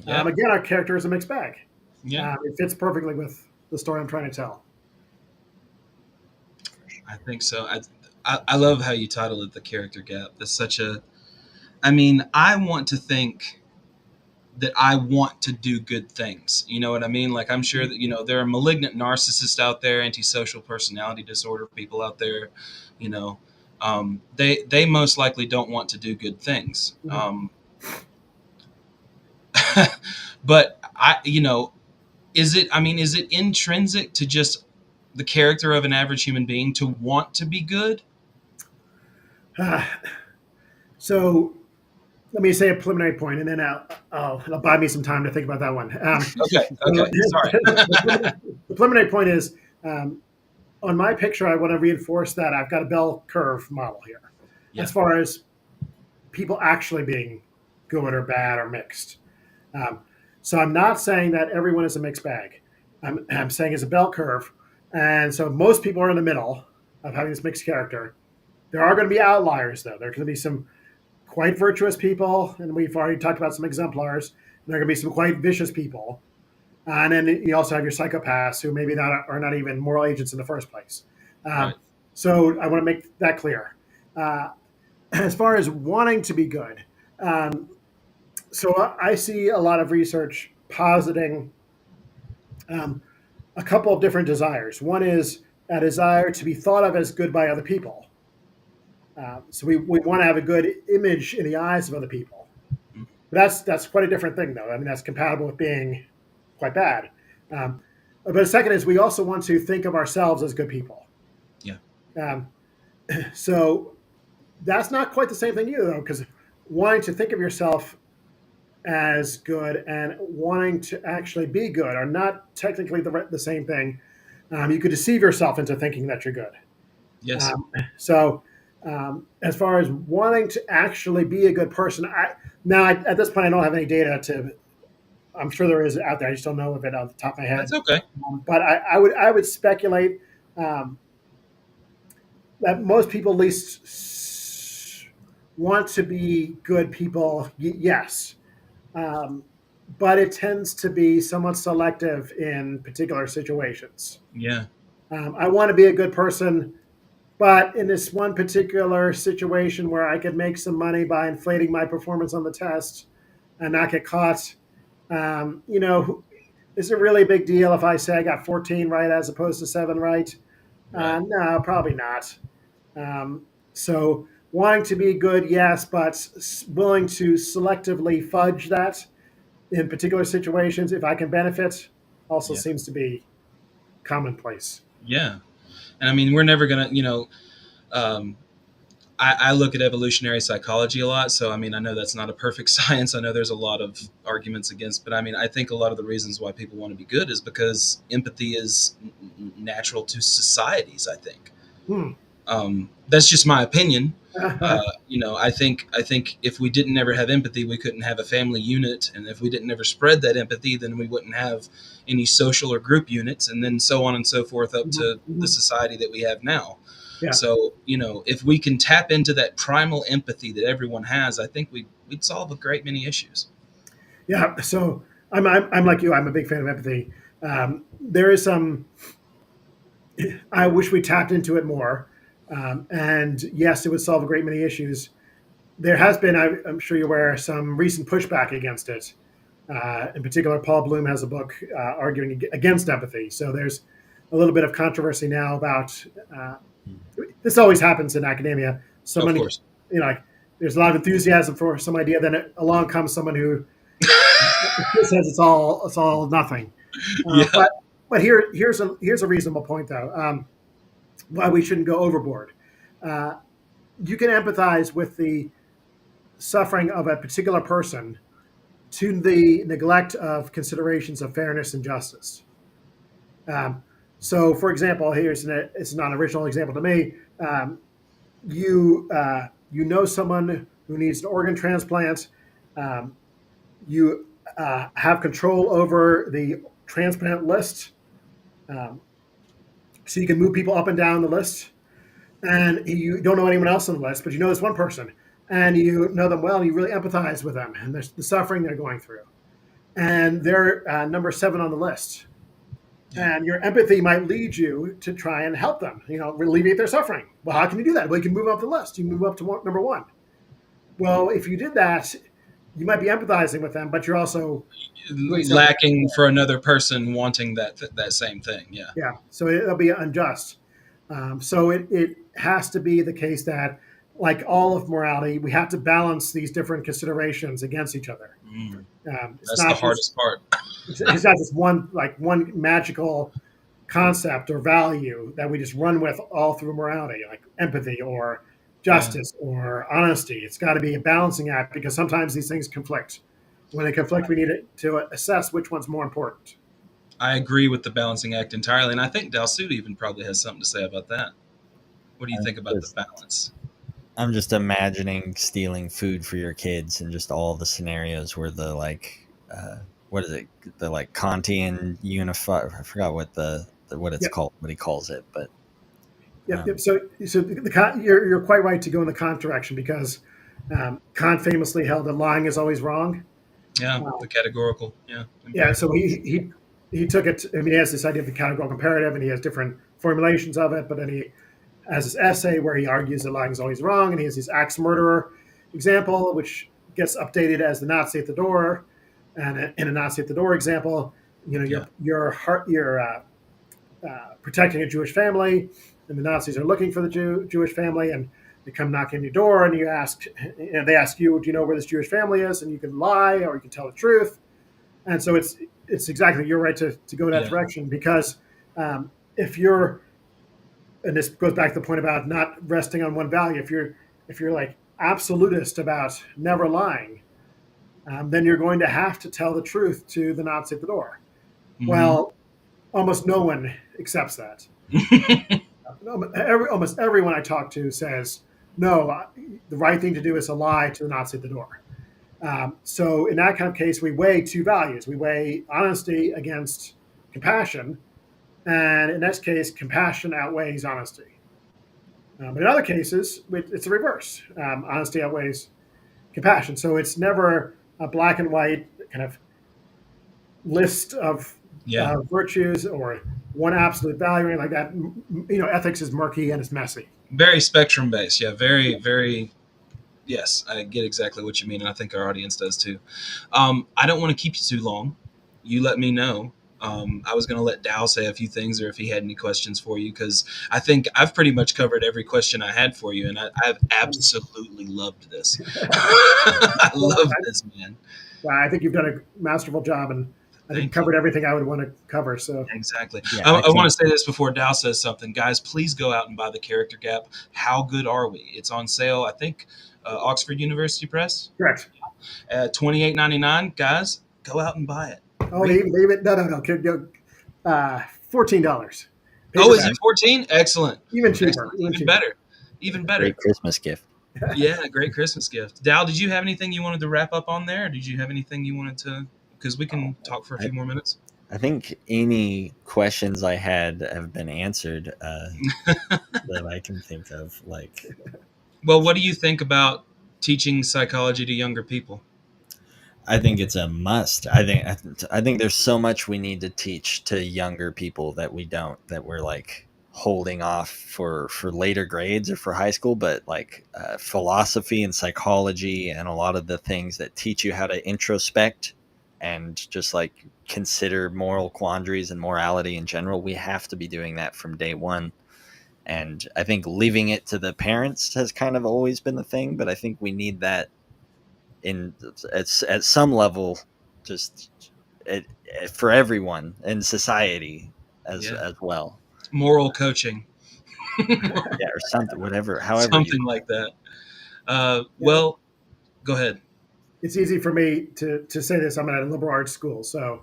[SPEAKER 1] yeah,
[SPEAKER 2] Again, our character is a mixed bag.
[SPEAKER 1] yeah.
[SPEAKER 2] It fits perfectly with the story I'm trying to tell.
[SPEAKER 1] I think so. I love how you title it the character gap. That's such a. I mean, I want to think that I want to do good things. You know what I mean? Like I'm sure that there are malignant narcissists out there, antisocial personality disorder people out there, you know, They most likely don't want to do good things. But is it intrinsic to just the character of an average human being to want to be good?
[SPEAKER 2] So let me say a preliminary point, and then it'll buy me some time to think about that one.
[SPEAKER 1] Okay, sorry.
[SPEAKER 2] The preliminary point is, on my picture, I want to reinforce that I've got a bell curve model here,
[SPEAKER 1] Yeah.
[SPEAKER 2] as far as people actually being good or bad or mixed. So I'm not saying that everyone is a mixed bag. I'm saying it's a bell curve, and so most people are in the middle of having this mixed character. There are going to be outliers, though. There are going to be some quite virtuous people, and we've already talked about some exemplars. And there are going to be some quite vicious people, and then you also have your psychopaths who maybe are not even moral agents in the first place.
[SPEAKER 1] Right.
[SPEAKER 2] So I want to make that clear. As far as wanting to be good, so I see a lot of research positing a couple of different desires. One is a desire to be thought of as good by other people. So we want to have a good image in the eyes of other people. But that's quite a different thing, though. I mean, that's compatible with being quite bad. But the second is we also want to think of ourselves as good people.
[SPEAKER 1] Yeah.
[SPEAKER 2] So that's not quite the same thing either, though, because wanting to think of yourself as good and wanting to actually be good are not technically the same thing. You could deceive yourself into thinking that you're good.
[SPEAKER 1] Yes.
[SPEAKER 2] As far as wanting to actually be a good person, at this point I don't have any data to. I'm sure there is out there. I just don't know of it off the top of my head.
[SPEAKER 1] That's okay.
[SPEAKER 2] But I would speculate that most people at least want to be good people. Yes. But it tends to be somewhat selective in particular situations.
[SPEAKER 1] Yeah.
[SPEAKER 2] I want to be a good person, but in this one particular situation where I could make some money by inflating my performance on the test and not get caught, is it really a big deal if I say I got 14 right as opposed to 7 right?
[SPEAKER 1] Right.
[SPEAKER 2] No, probably not. So wanting to be good, yes, but willing to selectively fudge that in particular situations, if I can benefit, also
[SPEAKER 1] Yeah.
[SPEAKER 2] seems to be commonplace.
[SPEAKER 1] Yeah. And I mean, we're never going to, I look at evolutionary psychology a lot. So, I mean, I know that's not a perfect science. I know there's a lot of arguments against, but I mean, I think a lot of the reasons why people want to be good is because empathy is natural to societies, I think. That's just my opinion. I think if we didn't ever have empathy, we couldn't have a family unit, and if we didn't ever spread that empathy, then we wouldn't have any social or group units, and then so on and so forth up to the society that we have now.
[SPEAKER 2] Yeah.
[SPEAKER 1] So if we can tap into that primal empathy that everyone has, I think we'd solve a great many issues.
[SPEAKER 2] Yeah. So I'm like you. I'm a big fan of empathy. There is some. I wish we tapped into it more. And yes, it would solve a great many issues. There has been, I'm sure you're aware, some recent pushback against it. In particular, Paul Bloom has a book arguing against empathy. So there's a little bit of controversy now about this. Always happens in academia.
[SPEAKER 1] Of course.
[SPEAKER 2] There's a lot of enthusiasm for some idea. Then along comes someone who says it's all nothing.
[SPEAKER 1] Yeah.
[SPEAKER 2] But here's a reasonable point, though. Why we shouldn't go overboard. You can empathize with the suffering of a particular person to the neglect of considerations of fairness and justice. So, for example, it's not an original example to me. You know someone who needs an organ transplant. You have control over the transplant list. So you can move people up and down the list, and you don't know anyone else on the list, but you know this one person, and you know them well, and you really empathize with them and the suffering they're going through. And they're number 7 on the list. And your empathy might lead you to try and help them, alleviate their suffering. Well, how can you do that? Well, you can move up the list. You move up to number 1. Well, if you did that, you might be empathizing with them, but you're also
[SPEAKER 1] lacking for another person wanting that same thing. Yeah.
[SPEAKER 2] Yeah. So it'll be unjust. So has to be the case that, like all of morality, we have to balance these different considerations against each other.
[SPEAKER 1] Mm,
[SPEAKER 2] It's
[SPEAKER 1] that's the
[SPEAKER 2] not just
[SPEAKER 1] hardest part.
[SPEAKER 2] it's not just one magical concept or value that we just run with all through morality, like empathy or
[SPEAKER 1] Yeah,
[SPEAKER 2] justice or honesty. It's got to be a balancing act because sometimes these things conflict. When they conflict, we need to assess which one's more important.
[SPEAKER 1] I agree with the balancing act entirely, and I think Dalsuit even probably has something to say about that. What do you think about the
[SPEAKER 3] Just-
[SPEAKER 1] balance?
[SPEAKER 3] I'm just imagining stealing food for your kids and just all the scenarios where the like, what is it? The like Kantian unify. I forgot what what it's
[SPEAKER 2] Yep,
[SPEAKER 3] called, what he calls it, but
[SPEAKER 2] yep, yep.
[SPEAKER 3] um,
[SPEAKER 2] So you're quite right to go in the Kant direction because Kant famously held that lying is always wrong.
[SPEAKER 1] Yeah,
[SPEAKER 2] Uh,
[SPEAKER 1] the categorical. Yeah,
[SPEAKER 2] yeah, so
[SPEAKER 1] imperative.
[SPEAKER 2] he took it. I mean, he has this idea of the categorical imperative, and he has different formulations of it. But then he has this essay where he argues that lying is always wrong, and he has this axe murderer example, which gets updated as the Nazi at the door. And in a Nazi at the door example,
[SPEAKER 1] Yeah,
[SPEAKER 2] you're protecting a Jewish family, and the Nazis are looking for the Jewish family, and they come knocking on your door, and they ask you, do you know where this Jewish family is? And you can lie or you can tell the truth. And so it's exactly, you're right to go in that
[SPEAKER 1] yeah,
[SPEAKER 2] direction because if you're, and this goes back to the point about not resting on one value. If you're like absolutist about never lying, then you're going to have to tell the truth to the Nazi at the door.
[SPEAKER 1] hmm
[SPEAKER 2] Well, almost no one accepts that. Almost everyone I talk to says, no, the right thing to do is to lie to the Nazi at the door. So in that kind of case, we weigh two values. We weigh honesty against compassion. And in this case, compassion outweighs honesty. But in other cases, it's the reverse. Honesty outweighs compassion. So it's never a black and white kind of list of
[SPEAKER 1] yeah.
[SPEAKER 2] virtues or one absolute value or anything like that. Ethics is murky and it's messy.
[SPEAKER 1] Very spectrum based. Yeah, very, very. Yes, I get exactly what you mean, and I think our audience does too. I don't want to keep you too long. You let me know. I was going to let Dow say a few things, or if he had any questions for you, because I think I've pretty much covered every question I had for you, and I've
[SPEAKER 2] Um,
[SPEAKER 1] absolutely loved this. I
[SPEAKER 2] well,
[SPEAKER 1] love this, man.
[SPEAKER 2] I think you've done a masterful job, and I think
[SPEAKER 1] Thank you.
[SPEAKER 2] covered everything I would want to cover. So
[SPEAKER 1] Exactly.
[SPEAKER 3] yeah,
[SPEAKER 1] I
[SPEAKER 3] I
[SPEAKER 1] want to
[SPEAKER 3] can't.
[SPEAKER 1] say this before Dow says something. Guys, please go out and buy The Character Gap. How good are we? It's on sale, I think, Oxford University Press
[SPEAKER 2] correct.
[SPEAKER 1] at $28.99. Guys, go out and buy it.
[SPEAKER 2] Oh,
[SPEAKER 1] Read.
[SPEAKER 2] no. $14
[SPEAKER 1] Oh, is it
[SPEAKER 2] paperback,
[SPEAKER 1] 14? Excellent.
[SPEAKER 2] even cheaper,
[SPEAKER 1] Excellent.
[SPEAKER 2] even
[SPEAKER 1] Even
[SPEAKER 2] cheaper.
[SPEAKER 1] better. Even better.
[SPEAKER 3] Great Christmas gift.
[SPEAKER 1] Yeah, great Christmas gift. Dow, did you have anything you wanted to wrap up on there? Did you have anything you wanted to? Because we can talk for a
[SPEAKER 3] I,
[SPEAKER 1] few more minutes.
[SPEAKER 3] I think any questions I had have been answered that I can think of. Like,
[SPEAKER 1] Well, what do you think about teaching psychology to younger people?
[SPEAKER 3] I think it's a must. I think there's so much we need to teach to younger people that we don't, that we're like holding off for later grades or for high school. But like philosophy and psychology and a lot of the things that teach you how to introspect and just like consider moral quandaries and morality in general, we have to be doing that from day one. And I think leaving it to the parents has kind of always been the thing, but I think we need that in at some level, just it, for everyone in society
[SPEAKER 1] Yeah.
[SPEAKER 3] as well.
[SPEAKER 1] Moral coaching.
[SPEAKER 3] Yeah, or something, whatever, however you.
[SPEAKER 1] Something like that.
[SPEAKER 2] Yeah,
[SPEAKER 1] Well, go ahead.
[SPEAKER 2] it's easy for me to say this. I'm at a liberal arts school, so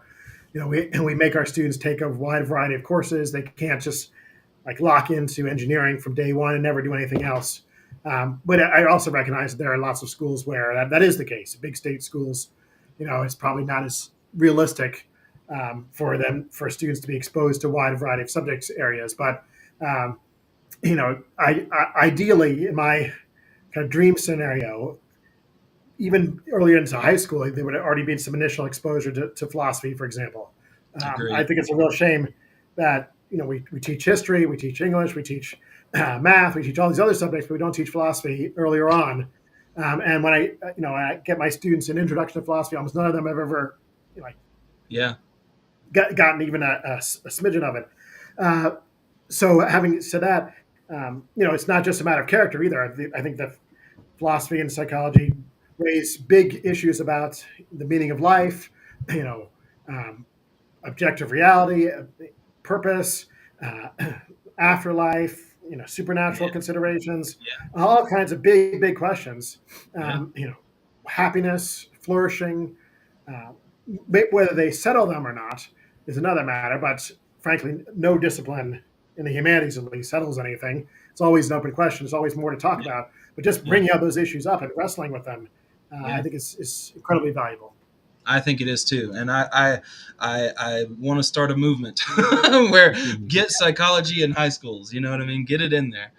[SPEAKER 2] we make our students take a wide variety of courses. They can't just like lock into engineering from day one and never do anything else. But I also recognize that there are lots of schools where that is the case. Big state schools, it's probably not as realistic for students to be exposed to a wide variety of subjects areas. But um, ideally, in my kind of dream scenario, even earlier into high school, there would have already been some initial exposure to philosophy, for example. I
[SPEAKER 1] Agreed.
[SPEAKER 2] think it's a real shame that we teach history, we teach English, we teach math, we teach all these other subjects, but we don't teach philosophy earlier on. And when I get my students an introduction to philosophy, almost none of them have ever like
[SPEAKER 1] Yeah.
[SPEAKER 2] gotten even a smidgen of it. So having said that, It's not just a matter of character either. I think that philosophy and psychology raise big issues about the meaning of life, you know, um, objective reality, purpose, uh, afterlife, supernatural
[SPEAKER 1] Yeah,
[SPEAKER 2] considerations,
[SPEAKER 1] yeah,
[SPEAKER 2] all kinds of big questions.
[SPEAKER 1] yeah,
[SPEAKER 2] Happiness, flourishing, uh, whether they settle them or not is another matter. But frankly, no discipline in the humanities at least settles anything. It's always an open question. There's always more to talk
[SPEAKER 1] yeah,
[SPEAKER 2] about. But just
[SPEAKER 1] yeah,
[SPEAKER 2] bringing out those issues up and wrestling with them, I
[SPEAKER 1] yeah.
[SPEAKER 2] think is incredibly valuable.
[SPEAKER 1] I think it is too, and I want to start a movement where get psychology in high schools. You know what I mean? Get it in there.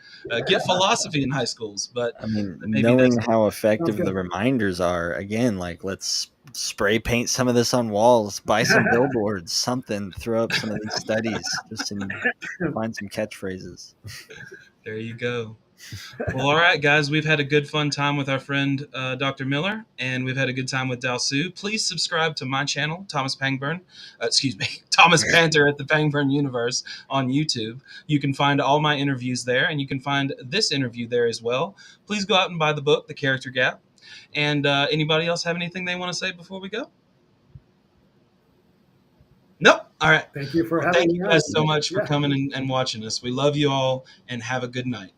[SPEAKER 1] Get philosophy in high schools, but
[SPEAKER 3] I mean,
[SPEAKER 1] maybe
[SPEAKER 3] knowing
[SPEAKER 1] that's
[SPEAKER 3] how
[SPEAKER 2] Sounds
[SPEAKER 3] effective the
[SPEAKER 2] good.
[SPEAKER 3] reminders are, again, like let's spray paint some of this on walls, buy some billboards, something, throw up some of these studies, just and find some catchphrases.
[SPEAKER 1] there you go. Well, all right, guys, we've had a good fun time with our friend Dr. Miller, and we've had a good time with Dal Su. Please subscribe to my channel, Thomas Pangburn. Excuse me, Thomas Panther at the Pangburn Universe on YouTube. You can find all my interviews there, and you can find this interview there as well. Please go out and buy the book, The Character Gap. And anybody else have anything they want to say before we go? Nope. All right.
[SPEAKER 2] Thank you for
[SPEAKER 1] Well,
[SPEAKER 2] having
[SPEAKER 1] thank
[SPEAKER 2] me
[SPEAKER 1] you
[SPEAKER 2] on.
[SPEAKER 1] guys so much for
[SPEAKER 2] Yeah.
[SPEAKER 1] coming and watching us. We love you all, and have a good night.